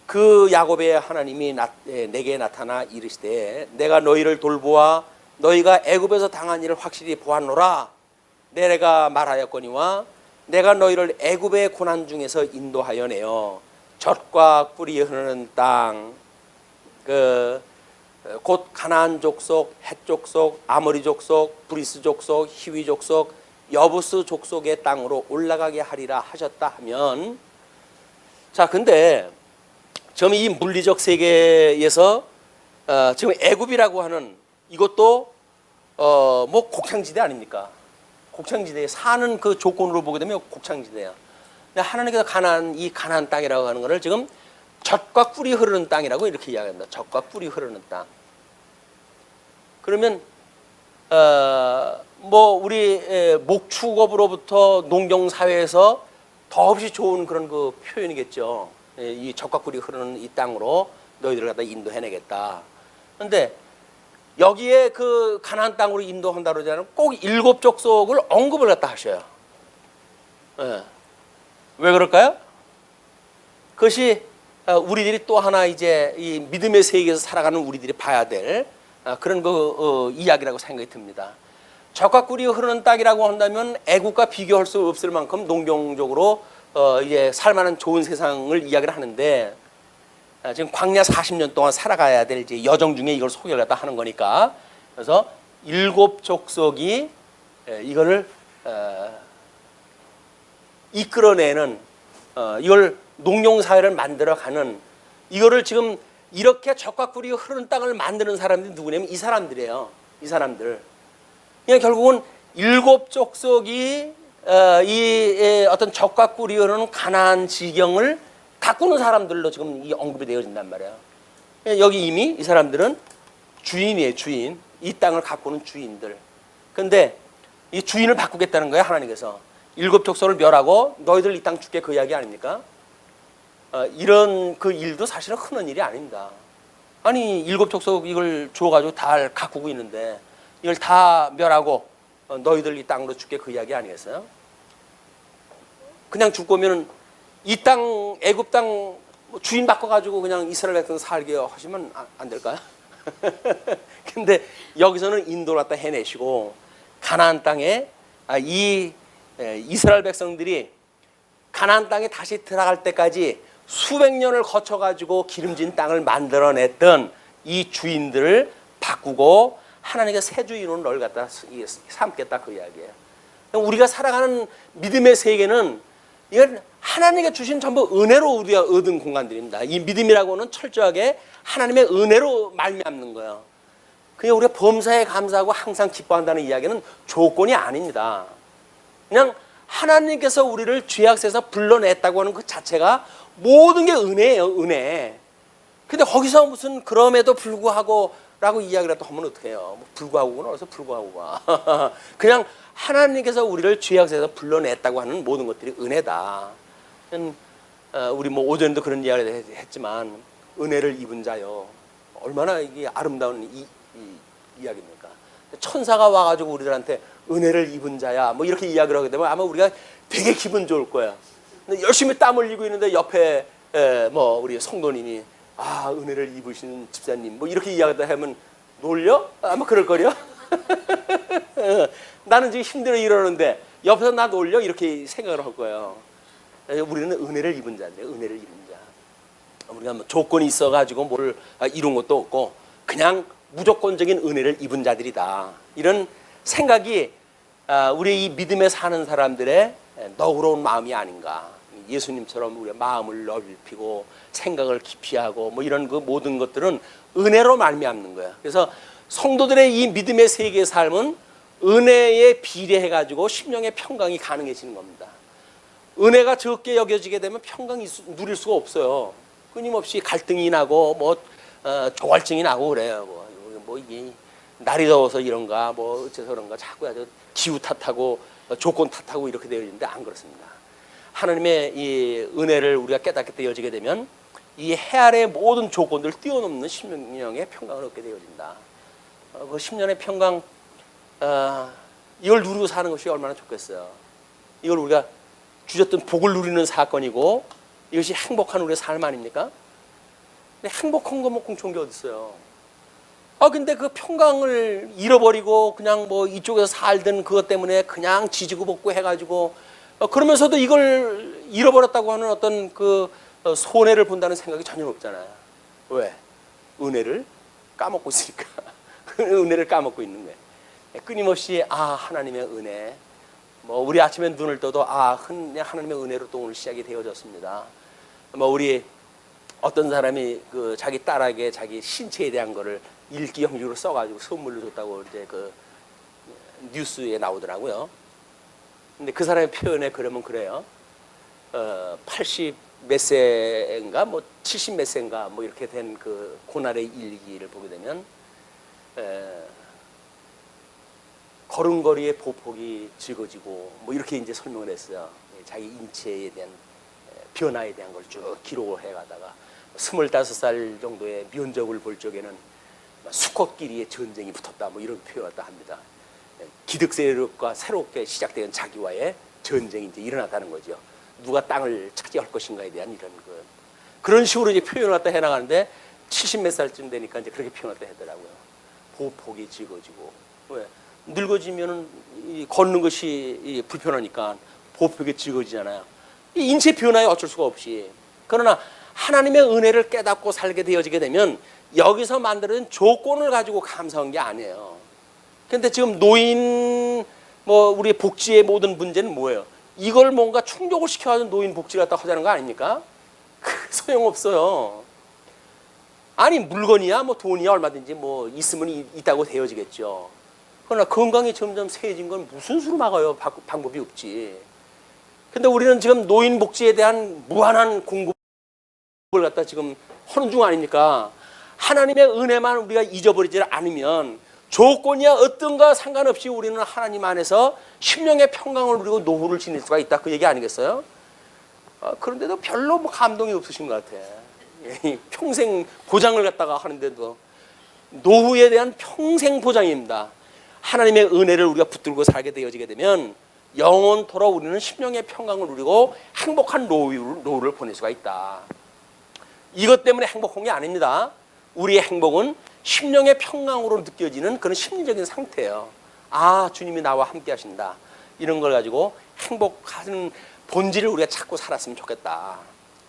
그 야곱의 하나님이 내게 나타나 이르시되 내가 너희를 돌보아 너희가 애굽에서 당한 일을 확실히 보았노라. 내가 말하였거니와 내가 너희를 애굽의 고난 중에서 인도하여 내어 젖과 꿀이 흐르는 땅 곧 가나안 족속, 헷 족속, 아모리 족속, 브리스 족속, 히위 족속, 여부스 족속의 땅으로 올라가게 하리라 하셨다 하면, 자, 근데 지금 이 물리적 세계에서 지금 애굽이라고 하는 이것도 뭐 곡창지대 아닙니까? 곡창지대에 사는 그 조건으로 보게 되면 곡창지대야. 근데 하나님께서 이 가나안 땅이라고 하는 것을 지금 젖과 꿀이 흐르는 땅이라고 이렇게 이야기합니다. 젖과 꿀이 흐르는 땅. 그러면 뭐 우리 목축업으로부터 농경 사회에서 더없이 좋은 그런 그 표현이겠죠. 이 젖과 꿀이 흐르는 이 땅으로 너희들을 갖다 인도해내겠다. 그런데 여기에 그 가나안 땅으로 인도한다 그러잖아요. 꼭 7 족속을 언급을 갖다 하셔요. 왜 그럴까요? 그것이 우리들이 또 하나 이제 이 믿음의 세계에서 살아가는 우리들이 봐야 될 그런 이야기라고 생각이 듭니다. 적과 꿀이 흐르는 땅이라고 한다면 애국과 비교할 수 없을 만큼 농경적으로 이제 살만한 좋은 세상을 이야기를 하는데, 지금 광야 40년 동안 살아가야 될 이제 여정 중에 이걸 소개를 갖다 하는 거니까, 그래서 7 족속이 이거를 이끌어내는, 이걸 농경사회를 만들어가는, 이거를 지금 이렇게 적과 꿀이 흐르는 땅을 만드는 사람들이 누구냐면 이 사람들이에요. 이 사람들. 그냥 결국은 7 족속이 이 어떤 적과 꿀이 흐르는 가나안 지경을 가꾸는 사람들로 지금 이 언급이 되어진단 말이에요. 여기 이미 이 사람들은 주인이에요, 주인. 이 땅을 가꾸는 주인들. 근데 이 주인을 바꾸겠다는 거예요, 하나님께서. 7 족속을 멸하고 너희들 이 땅 줄게, 그 이야기 아닙니까? 이런 그 일도 사실은 흔한 일이 아닙니다. 아니 7 족속 이걸 줘가지고 다 가꾸고 있는데 이걸 다 멸하고 너희들 이 땅으로 줄게, 그 이야기 아니겠어요? 그냥 줄 거면 이 땅 애굽 땅 주인 바꿔가지고 그냥 이스라엘 백성 살게 하시면 안 될까요? 근데 여기서는 인도를 갖다 해내시고 가나안 땅에 이 이스라엘 백성들이 가나안 땅에 다시 들어갈 때까지 수백 년을 거쳐가지고 기름진 땅을 만들어냈던 이 주인들을 바꾸고 하나님께 새 주인으로 널 갖다 삼겠다, 그 이야기예요. 우리가 살아가는 믿음의 세계는 이건 하나님께 주신 전부 은혜로 우리가 얻은 공간들입니다. 이 믿음이라고는 철저하게 하나님의 은혜로 말미암는 거예요. 그냥 우리가 범사에 감사하고 항상 기뻐한다는 이야기는 조건이 아닙니다. 그냥 하나님께서 우리를 죄악에서 불러냈다고 하는 그 자체가 모든 게 은혜예요, 은혜. 근데 거기서 무슨 그럼에도 불구하고 라고 이야기를 또 하면 어떡해요? 뭐 불구하고는 어디서 불구하고가. 그냥 하나님께서 우리를 죄악에서 불러냈다고 하는 모든 것들이 은혜다. 우리 뭐 오전에도 그런 이야기를 했지만 은혜를 입은 자요. 얼마나 이게 아름다운 이야기입니까? 천사가 와가지고 우리들한테 은혜를 입은 자야 뭐 이렇게 이야기를 하게 되면 아마 우리가 되게 기분 좋을 거야. 근데 열심히 땀 흘리고 있는데 옆에 뭐 우리 성도님이 은혜를 입으신 집사님 뭐 이렇게 이야기하다 하면 놀려? 아마 그럴 거려. 나는 지금 힘들어 이러는데 옆에서 나 놀려? 이렇게 생각을 할 거예요. 우리는 은혜를 입은 자인데, 은혜를 입은 자. 우리가 뭐 조건이 있어가지고 뭘 이룬 것도 없고 그냥 무조건적인 은혜를 입은 자들이다. 이런 생각이 우리 이 믿음에 사는 사람들의 너그러운 마음이 아닌가. 예수님처럼 우리가 마음을 넓히고 생각을 깊이 하고 뭐 이런 그 모든 것들은 은혜로 말미암는 거야. 그래서 성도들의 이 믿음의 세계의 삶은 은혜에 비례해가지고 심령의 평강이 가능해지는 겁니다. 은혜가 적게 여겨지게 되면 평강이 누릴 수가 없어요. 끊임없이 갈등이 나고 뭐 조갈증이 나고 그래요. 뭐 이게 날이 더워서 이런가 뭐 어째서 그런가 자꾸 아주 기후 탓하고 조건 탓하고 이렇게 되어 있는데 안 그렇습니다. 하나님의 이 은혜를 우리가 깨닫게 되어지게 되면 이 해 아래의 모든 조건들을 뛰어넘는 심령의 평강을 얻게 되어진다. 그 심령의 평강, 이걸 누리고 사는 것이 얼마나 좋겠어요. 이걸 우리가 주셨던 복을 누리는 사건이고 이것이 행복한 우리의 삶 아닙니까? 근데 행복한 거 뭐 공평한 게 어디 있어요? 근데 그 평강을 잃어버리고 그냥 뭐 이쪽에서 살던 그것 때문에 그냥 지지고 볶고 해가지고 그러면서도 이걸 잃어버렸다고 하는 어떤 그 손해를 본다는 생각이 전혀 없잖아요. 왜? 은혜를 까먹고 있으니까. 은혜를 까먹고 있는 거예요. 끊임없이 하나님의 은혜. 뭐 우리 아침에 눈을 떠도 하나님의 은혜로 또 오늘 시작이 되어졌습니다. 뭐 우리 어떤 사람이 그 자기 딸에게 자기 신체에 대한 거를 읽기 형식으로 써가지고 선물로 줬다고 이제 그 뉴스에 나오더라고요. 근데 그 사람의 표현에 그러면 그래요. 80 몇 세인가 뭐 70 몇 세인가 뭐 이렇게 된 그 고날의 일기를 보게 되면 걸음걸이의 보폭이 적어지고 뭐 이렇게 이제 설명을 했어요. 자기 인체에 대한 변화에 대한 걸 쭉 기록을 해가다가 25살 정도의 면접을 볼 적에는 수컷끼리의 전쟁이 붙었다 뭐 이런 표현을 합니다. 기득세력과 새롭게 시작된 자기와의 전쟁이 이제 일어났다는 거죠. 누가 땅을 차지할 것인가에 대한 이런 그런 식으로 이제 표현을 갖다 해나가는데 70 몇 살쯤 되니까 이제 그렇게 표현을 갖다 하더라고요. 보폭이 찌그지고. 왜? 늙어지면은 걷는 것이 불편하니까 보폭이 찌그지잖아요. 이 인체 변화에 어쩔 수가 없이. 그러나 하나님의 은혜를 깨닫고 살게 되어지게 되면 여기서 만들어진 조건을 가지고 감사한 게 아니에요. 그런데 지금 노인 우리 복지의 모든 문제는 뭐예요? 이걸 뭔가 충족을 시켜가지고 노인 복지 갖다 하자는 거 아닙니까? 소용없어요. 아니 물건이야 돈이야 얼마든지 있으면 있다고 되어지겠죠. 그러나 건강이 점점 세해진 건 무슨 수로 막아요? 방법이 없지. 근데 우리는 지금 노인 복지에 대한 무한한 공급을 갖다 지금 하는 중 아닙니까? 하나님의 은혜만 우리가 잊어버리지 않으면 조건이야 어떤가 상관없이 우리는 하나님 안에서 심령의 평강을 누리고 노후를 지닐 수가 있다. 그 얘기 아니겠어요? 그런데도 별로 감동이 없으신 것 같아. 평생 보장을 갖다가 하는데도 노후에 대한 평생 보장입니다. 하나님의 은혜를 우리가 붙들고 살게 되어지게 되면 영원토록 우리는 심령의 평강을 누리고 행복한 노후를 보낼 수가 있다. 이것 때문에 행복한 게 아닙니다. 우리의 행복은 심령의 평강으로 느껴지는 그런 심리적인 상태예요. 아, 주님이 나와 함께 하신다. 이런 걸 가지고 행복하는 본질을 우리가 찾고 살았으면 좋겠다.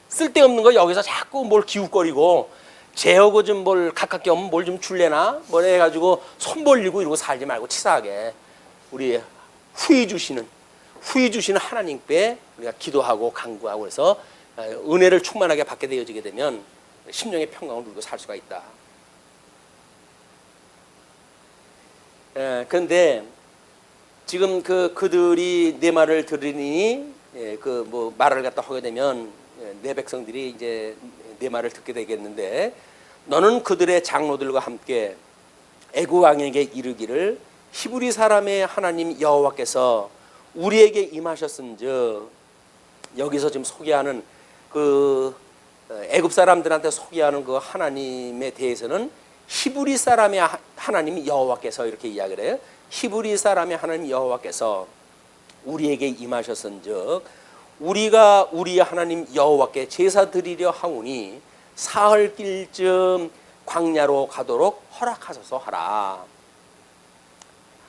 쓸데없는 거 여기서 자꾸 뭘 기웃거리고 재하고 좀 뭘 가깝게 오면 뭘 좀 줄래나 해가지고 손 벌리고 이러고 살지 말고 치사하게 우리 후히 주시는 하나님께 우리가 기도하고 간구하고 해서 은혜를 충만하게 받게 되어지게 되면 심령의 평강을 누리고 살 수가 있다. 그런데 지금 그들이 내 말을 들으니 말을 갖다 하게 되면 내 백성들이 이제 내 말을 듣게 되겠는데 너는 그들의 장로들과 함께 애굽 왕에게 이르기를 히브리 사람의 하나님 여호와께서 우리에게 임하셨은즉 여기서 지금 소개하는 애굽 사람들한테 소개하는 그 하나님에 대해서는 히브리 사람의 하나님 여호와께서 이렇게 이야기를 해요. 히브리 사람의 하나님 여호와께서 우리에게 임하셨은즉 우리가 우리 하나님 여호와께 제사 드리려 하오니 사흘길쯤 광야로 가도록 허락하소서 하라.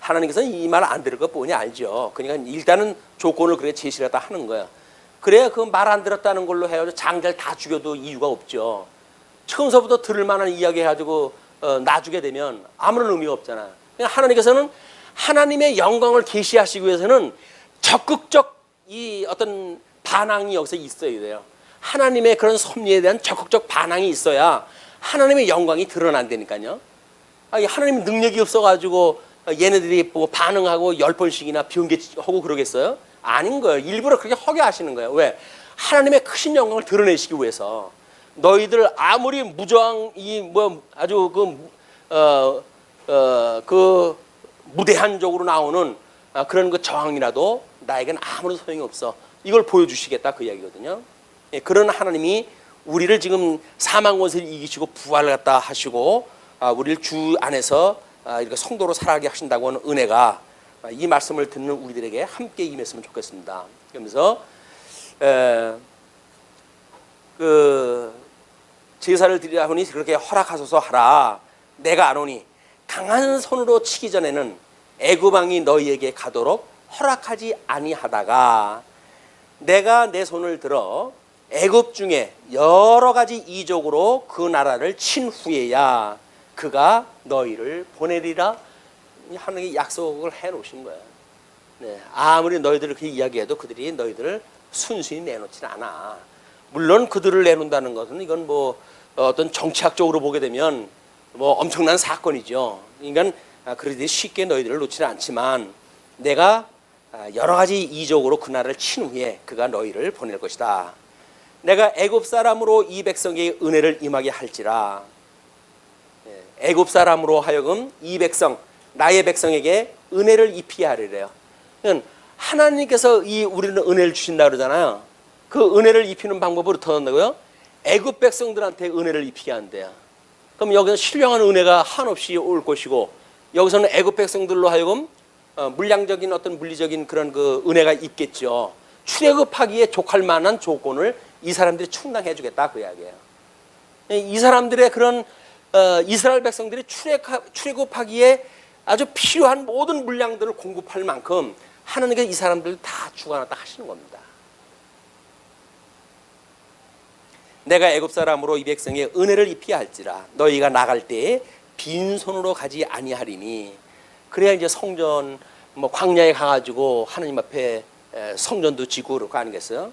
하나님께서는 이 말 안 들을 것 뻔히 알죠. 그러니까 일단은 조건을 그렇게 제시를 다 하는 거야. 그래야 그 말 안 들었다는 걸로 해가지고 장자를 다 죽여도 이유가 없죠. 처음서부터 들을 만한 이야기 해가지고 놔주게 되면 아무런 의미가 없잖아. 그러니까 하나님께서는 하나님의 영광을 계시하시기 위해서는 적극적 이 어떤 반항이 여기서 있어야 돼요. 하나님의 그런 섭리에 대한 적극적 반항이 있어야 하나님의 영광이 드러난다니까요. 하나님 능력이 없어가지고 얘네들이 반응하고 10번씩이나 변개하고 그러겠어요? 아닌 거예요. 일부러 그렇게 하게 하시는 거예요. 왜? 하나님의 크신 영광을 드러내시기 위해서. 너희들 아무리 무저항 아주 무대한적으로 나오는 그런 저항이라도 나에게는 아무런 소용이 없어. 이걸 보여주시겠다 그 이야기거든요. 그런 하나님이 우리를 지금 사망 권세를 이기시고 부활을 갖다 하시고 우리를 주 안에서 이렇게 성도로 살아가게 하신다고 하는 은혜가 이 말씀을 듣는 우리들에게 함께 임했으면 좋겠습니다. 그러면서 제사를 드리라 하니 그렇게 허락하소서 하라. 내가 아노니 강한 손으로 치기 전에는 애굽 왕이 너희에게 가도록 허락하지 아니하다가 내가 내 손을 들어 애굽 중에 여러 가지 이적으로 그 나라를 친 후에야 그가 너희를 보내리라 하는 약속을 해놓으신 거예요. 네, 아무리 너희들을 그렇게 이야기해도 그들이 너희들을 순순히 내놓진 않아. 물론 그들을 내놓는다는 것은 이건 어떤 정치학적으로 보게 되면 엄청난 사건이죠. 그러니까 그들이 쉽게 너희들을 놓지는 않지만 내가 여러 가지 이적으로 그 나라를 친 후에 그가 너희를 보낼 것이다. 내가 애굽 사람으로 이 백성에게 은혜를 임하게 할지라. 애굽 사람으로 하여금 이 백성 나의 백성에게 은혜를 입히게 하리래요. 하나님께서 우리는 은혜를 주신다 그러잖아요. 그 은혜를 입히는 방법을 어떻게 한다고요? 애굽 백성들한테 은혜를 입히게 한대요. 그럼 여기서 신령한 은혜가 한없이 올 것이고 여기서는 애굽 백성들로 하여금 물량적인 어떤 물리적인 그런 그 은혜가 있겠죠. 출애굽하기에 족할 만한 조건을 이 사람들이 충당해 주겠다 그 이야기예요. 이 사람들의 그런 이스라엘 백성들이 출애굽하기에 아주 필요한 모든 물량들을 공급할 만큼 하나님께서 이 사람들을 다 주관하다 하시는 겁니다. 내가 애굽 사람으로 이 백성에 은혜를 입혀야 할지라 너희가 나갈 때에 빈손으로 가지 아니하리니. 그래야 이제 성전 뭐 광야에 가가지고 하나님 앞에 성전도 지고 그럴 거 아니겠어요?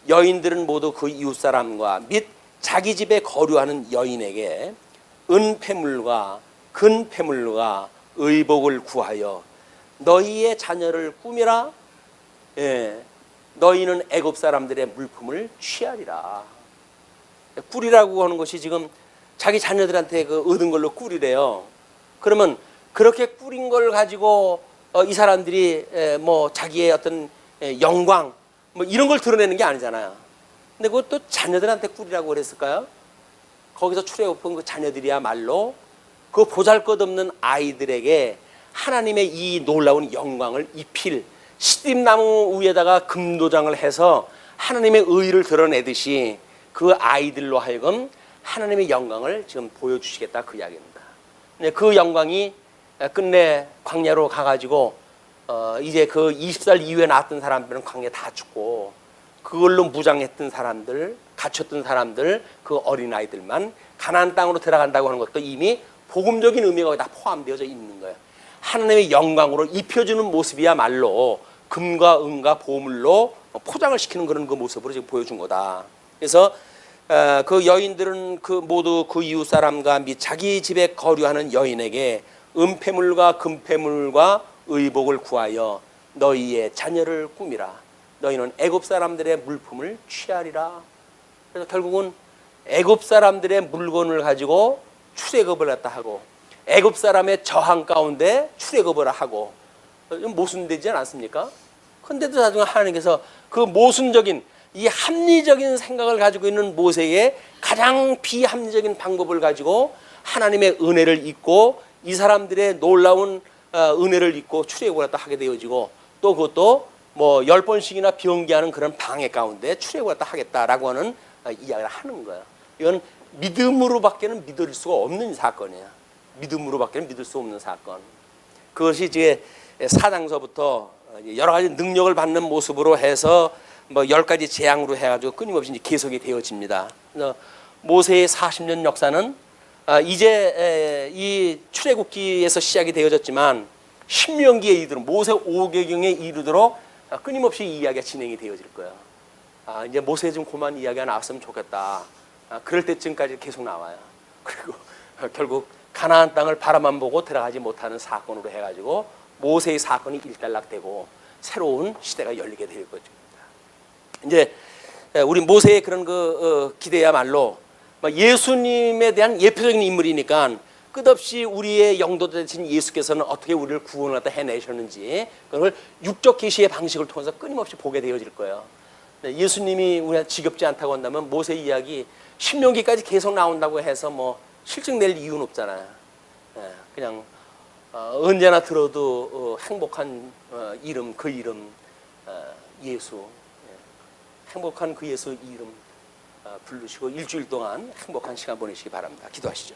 여인들은 모두 그 이웃 사람과 및 자기 집에 거류하는 여인에게 은폐물과 근폐물과 의복을 구하여 너희의 자녀를 꾸미라. 너희는 애굽 사람들의 물품을 취하리라. 꿀이라고 하는 것이 지금 자기 자녀들한테 그 얻은 걸로 꿀이래요. 그러면 그렇게 꿀인 걸 가지고 이 사람들이 뭐 자기의 어떤 영광 뭐 이런 걸 드러내는 게 아니잖아요. 근데 그것도 자녀들한테 꿀이라고 그랬을까요? 거기서 출애굽한 그 자녀들이야말로 그 보잘것없는 아이들에게 하나님의 이 놀라운 영광을 입힐 시딤나무 위에다가 금도장을 해서 하나님의 의를 드러내듯이 그 아이들로 하여금 하나님의 영광을 지금 보여주시겠다 그 이야기입니다. 그 영광이 끝내 광야로 가가지고 이제 그 20살 이후에 낳았던 사람들은 광야 다 죽고 그걸로 무장했던 사람들, 갇혔던 사람들, 그 어린아이들만 가나안 땅으로 들어간다고 하는 것도 이미 복음적인 의미가 다 포함되어져 있는 거예요. 하나님의 영광으로 입혀주는 모습이야말로 금과 은과 보물로 포장을 시키는 그런 그 모습으로 지금 보여준 거다. 그래서 그 여인들은 그 모두 그 이웃 사람과 및 자기 집에 거류하는 여인에게 은폐물과 금폐물과 의복을 구하여 너희의 자녀를 꾸미라. 너희는 애굽 사람들의 물품을 취하리라. 그래서 결국은 애굽 사람들의 물건을 가지고 출애굽을 했다 하고 애굽 사람의 저항 가운데 출애굽을 하고 모순되지 않습니까? 그런데도 나중에 하나님께서 그 모순적인 이 합리적인 생각을 가지고 있는 모세의 가장 비합리적인 방법을 가지고 하나님의 은혜를 잊고 이 사람들의 놀라운 은혜를 잊고 출애굽을 했다 하게 되어지고 또 그것도 뭐 10번씩이나 변개하는 그런 방해 가운데 출애굽을 했다 하겠다라고 하는 이야기를 하는 거예요. 이건 믿음으로밖에는 믿을 수가 없는 사건이에요. 믿음으로밖에는 믿을 수 없는 사건. 그것이 이제 4장서부터 여러 가지 능력을 받는 모습으로 해서 뭐 10가지 재앙으로 해가지고 끊임없이 이제 계속이 되어집니다. 그래서 모세의 40년 역사는 이제 이 출애굽기에서 시작이 되어졌지만 신명기에 이르도록 모세 5개경에 이르도록 끊임없이 이 이야기가 진행이 되어질 거예요. 이제 모세 좀 그만 이야기가 나왔으면 좋겠다. 그럴 때쯤까지 계속 나와요. 그리고 결국 가나안 땅을 바라만 보고 들어가지 못하는 사건으로 해가지고 모세의 사건이 일단락되고 새로운 시대가 열리게 될 거죠. 이제 우리 모세의 그런 그 기대야말로 예수님에 대한 예표적인 인물이니까 끝없이 우리의 영도 되신 예수께서는 어떻게 우리를 구원을 해내셨는지 그걸 육적 계시의 방식을 통해서 끊임없이 보게 되어질 거예요. 예수님이 우리가 지겹지 않다고 한다면 모세 이야기 신명기까지 계속 나온다고 해서 뭐 실증낼 이유는 없잖아요. 그냥 언제나 들어도 행복한 이름, 그 이름 예수, 행복한 그 예수 이름 부르시고 일주일 동안 행복한 시간 보내시기 바랍니다. 기도하시죠.